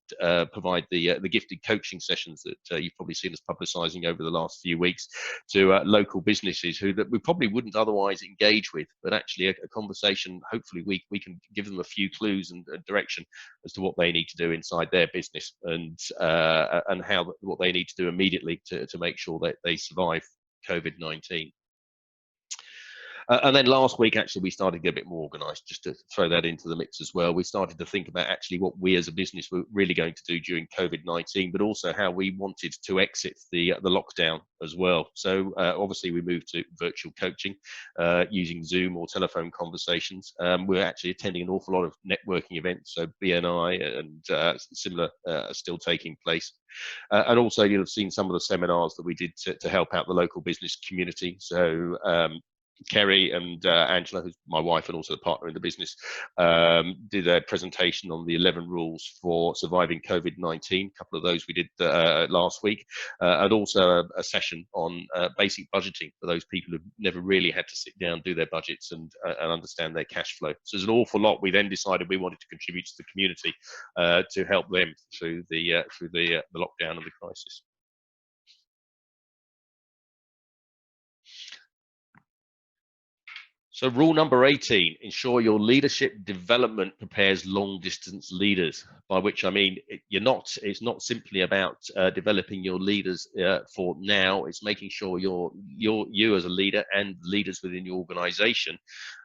provide the gifted coaching sessions that you've probably seen us publicizing over the last few weeks to local businesses who that we probably wouldn't otherwise engage with, but actually a conversation, hopefully we can give them a few clues and direction as to what they need to do inside their business, and what they need to do immediately to make sure that they survive COVID-19. And then last week, actually, we started to get a bit more organised, just to throw that into the mix as well. We started to think about actually what we as a business were really going to do during COVID-19, but also how we wanted to exit the lockdown as well. So obviously we moved to virtual coaching using Zoom or telephone conversations. We're actually attending an awful lot of networking events, so BNI and similar are still taking place. And also you'll have seen some of the seminars that we did to help out the local business community. So Kerry and Angela, who's my wife and also a partner in the business, did a presentation on the 11 rules for surviving COVID-19. A couple of those we did last week, and also a session on basic budgeting for those people who've never really had to sit down, do their budgets, and understand their cash flow. So there's an awful lot. We then decided we wanted to contribute to the community to help them through the lockdown and the crisis. So rule number 18, ensure your leadership development prepares long distance leaders, by which I mean it's not simply about developing your leaders for now. It's making sure you as a leader and leaders within your organization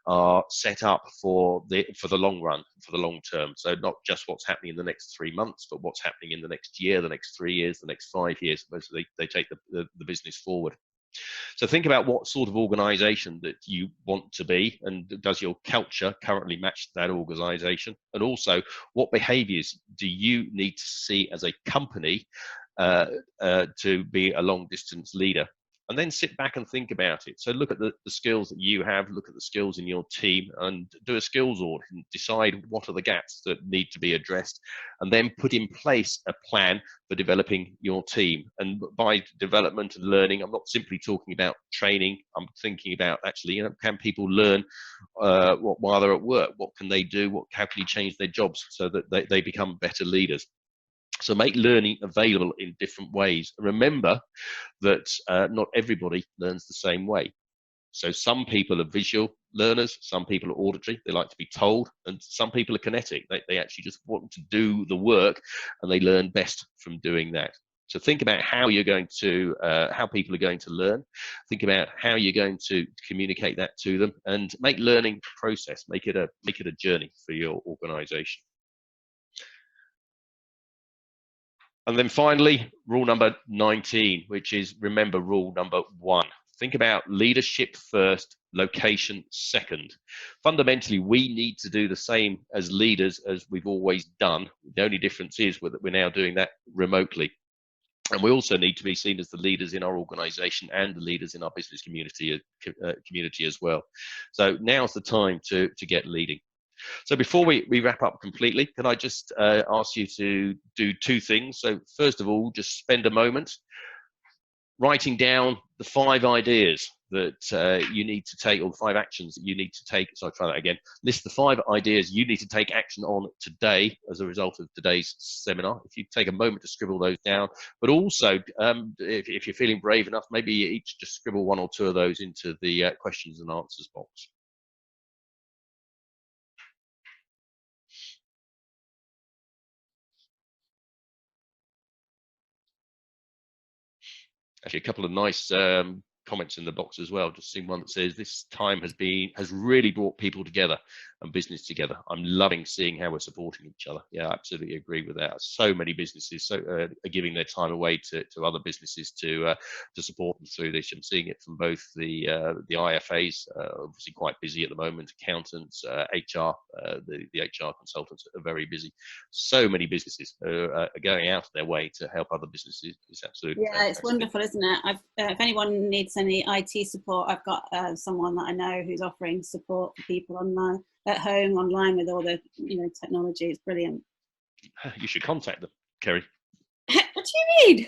are set up for the long run, for the long term. So not just what's happening in the next 3 months, but what's happening in the next year, the next 3 years, the next 5 years, as they take the business forward. So think about what sort of organization that you want to be, and does your culture currently match that organization? And also, what behaviors do you need to see as a company to be a long distance leader? And then sit back and think about it. So look at the skills that you have, look at the skills in your team, and do a skills audit and decide what are the gaps that need to be addressed, and then put in place a plan for developing your team. And by development and learning, I'm not simply talking about training. I'm thinking about actually, can people learn while they're at work? What can they do? How can you change their jobs so that they become better leaders? So make learning available in different ways. Remember that not everybody learns the same way. So some people are visual learners, some people are auditory, they like to be told, and some people are kinetic. They actually just want to do the work, and they learn best from doing that. So think about how you're going to, how people are going to learn. Think about how you're going to communicate that to them, and make learning a process. Make it a journey for your organization. And then finally, rule number 19, which is remember rule number 1. Think about leadership first, location second. Fundamentally, we need to do the same as leaders as we've always done. The only difference is that we're now doing that remotely. And we also need to be seen as the leaders in our organization and the leaders in our business community as well. So now's the time to get leading. So before we wrap up completely, can I just ask you to do 2 things? So first of all, just spend a moment writing down the 5 ideas that you need to take, or the 5 actions that you need to take. So I'll try that again. List the 5 ideas you need to take action on today as a result of today's seminar. If you take a moment to scribble those down, but also if you're feeling brave enough, maybe you each just scribble 1 or 2 of those into the questions and answers box. Actually, a couple of nice comments in the box as well. Just seeing one that says, this time has really brought people together and business together. I'm loving seeing how we're supporting each other. Yeah, I absolutely agree with that. So many businesses are giving their time away to other businesses to support them through this. I'm seeing it from both the IFAs, obviously quite busy at the moment, accountants, HR, the HR consultants are very busy. So many businesses are going out of their way to help other businesses. It's absolutely fantastic. It's wonderful, isn't it? If anyone needs any IT support, I've got someone that I know who's offering support for people online, at home, online, with all the technology. It's brilliant. You should contact them, Kerry. What do you mean?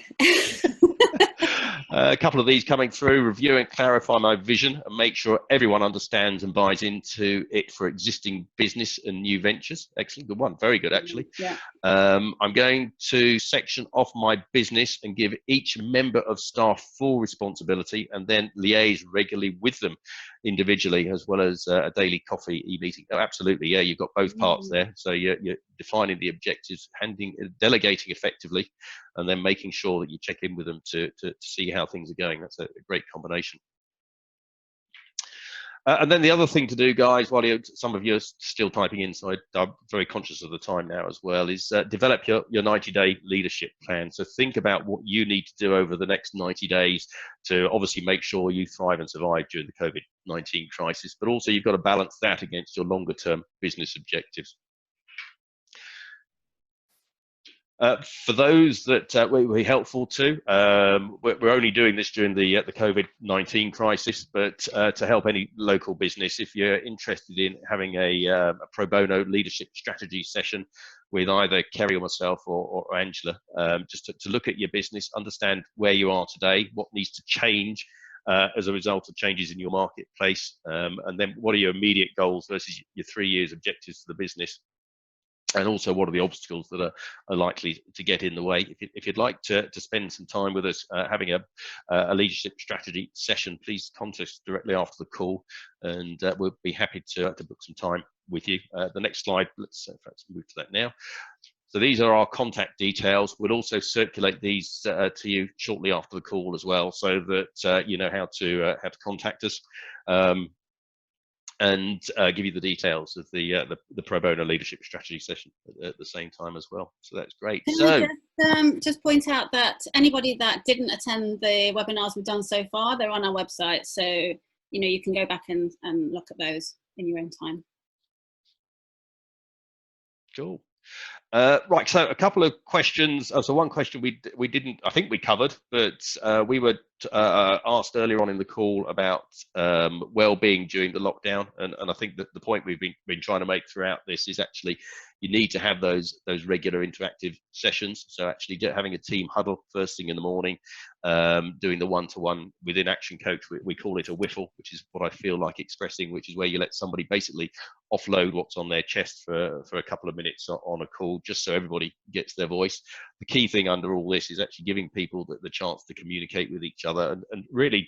A couple of these coming through. Review and clarify my vision and make sure everyone understands and buys into it for existing business and new ventures. Excellent, good one. Very good, actually. Yeah. I'm going to section off my business and give each member of staff full responsibility, and then liaise regularly with them individually, as well as a daily coffee e-meeting. Oh, absolutely, yeah, you've got both parts there. So you're defining the objectives, delegating effectively, and then making sure that you check in with them to see how things are going. That's a great combination. And then the other thing to do, guys, while some of you are still typing in, so I'm very conscious of the time now as well, is develop your 90-day leadership plan. So think about what you need to do over the next 90 days to obviously make sure you thrive and survive during the COVID-19 crisis, but also you've got to balance that against your longer-term business objectives. For those that will be helpful to, we're only doing this during the COVID-19 crisis, but to help any local business, if you're interested in having a pro bono leadership strategy session with either Kerry or myself or Angela, just to look at your business, understand where you are today, what needs to change as a result of changes in your marketplace, and then what are your immediate goals versus your 3 years objectives for the business. and also what are the obstacles that are likely to get in the way. If you'd like to spend some time with us having a leadership strategy session, please contact us directly after the call, and we'll be happy to book some time with you. The next slide, let's move to that now. So these are our contact details. We'll also circulate these to you shortly after the call as well, so that you know how to contact us, and give you the details of the pro bono leadership strategy session at the same time as well. So that's great. Can I just point out that anybody that didn't attend the webinars we've done so far, they're on our website, so you can go back and look at those in your own time. Cool. Right, so a couple of questions. So one question we didn't, I think we covered, but we were asked earlier on in the call about well-being during the lockdown, and I think that the point we've been trying to make throughout this is actually you need to have those regular interactive sessions. So actually having a team huddle first thing in the morning, doing the one-to-one within Action Coach, we call it a whiffle, which is what I feel like expressing, which is where you let somebody basically offload what's on their chest for a couple of minutes on a call, just so everybody gets their voice. The key thing under all this is actually giving people the chance to communicate with each other, and really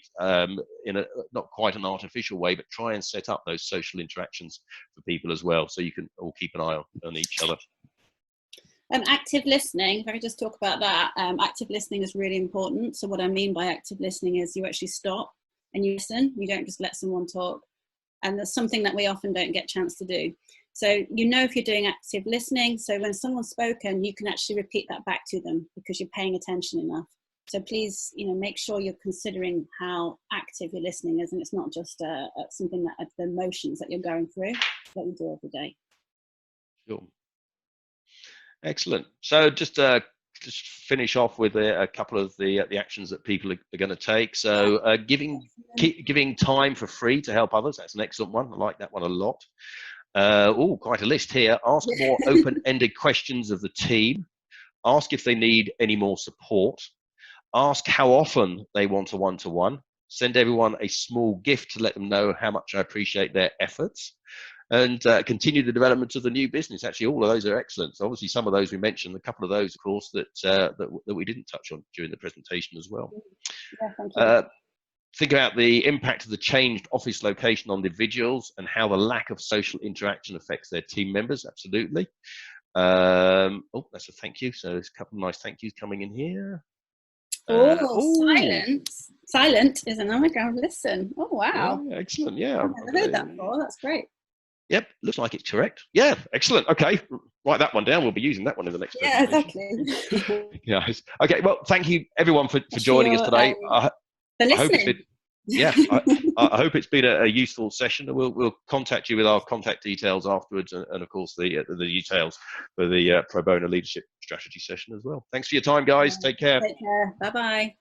in a not quite an artificial way, but try and set up those social interactions for people as well, so you can all keep an eye on each other. Active listening, if I could just talk about that. Active listening is really important. So what I mean by active listening is you actually stop and you listen. You don't just let someone talk. And that's something that we often don't get a chance to do. So if you're doing active listening, so when someone's spoken, you can actually repeat that back to them because you're paying attention enough. So please, make sure you're considering how active your listening is, and it's not just something that the emotions that you're going through that you do every day. Sure. Excellent. So just finish off with a couple of the actions that people are going to take. So giving time for free to help others. That's an excellent one. I like that one a lot. Quite a list here. Ask more open-ended questions of the team. Ask if they need any more support. Ask how often they want a one-to-one. Send everyone a small gift to let them know how much I appreciate their efforts. And continue the development of the new business. Actually, all of those are excellent. So obviously, some of those we mentioned, a couple of those, of course, that we didn't touch on during the presentation as well. Yeah, thank you. Think about the impact of the changed office location on individuals and how the lack of social interaction affects their team members. Absolutely. That's a thank you. So there's a couple of nice thank yous coming in here. Silent is an anagram. Listen. Oh, wow. Yeah, excellent. Yeah. I've never heard that before. That's great. Yep, looks like it's correct. Yeah, excellent. Okay, write that one down. We'll be using that one in the next presentation. Exactly. Yeah. Okay, well, thank you everyone for joining us today. For listening. I hope it's been a useful session. We'll contact you with our contact details afterwards, and of course the details for the pro bono leadership strategy session as well. Thanks for your time, guys. Take care. Take care. Bye-bye.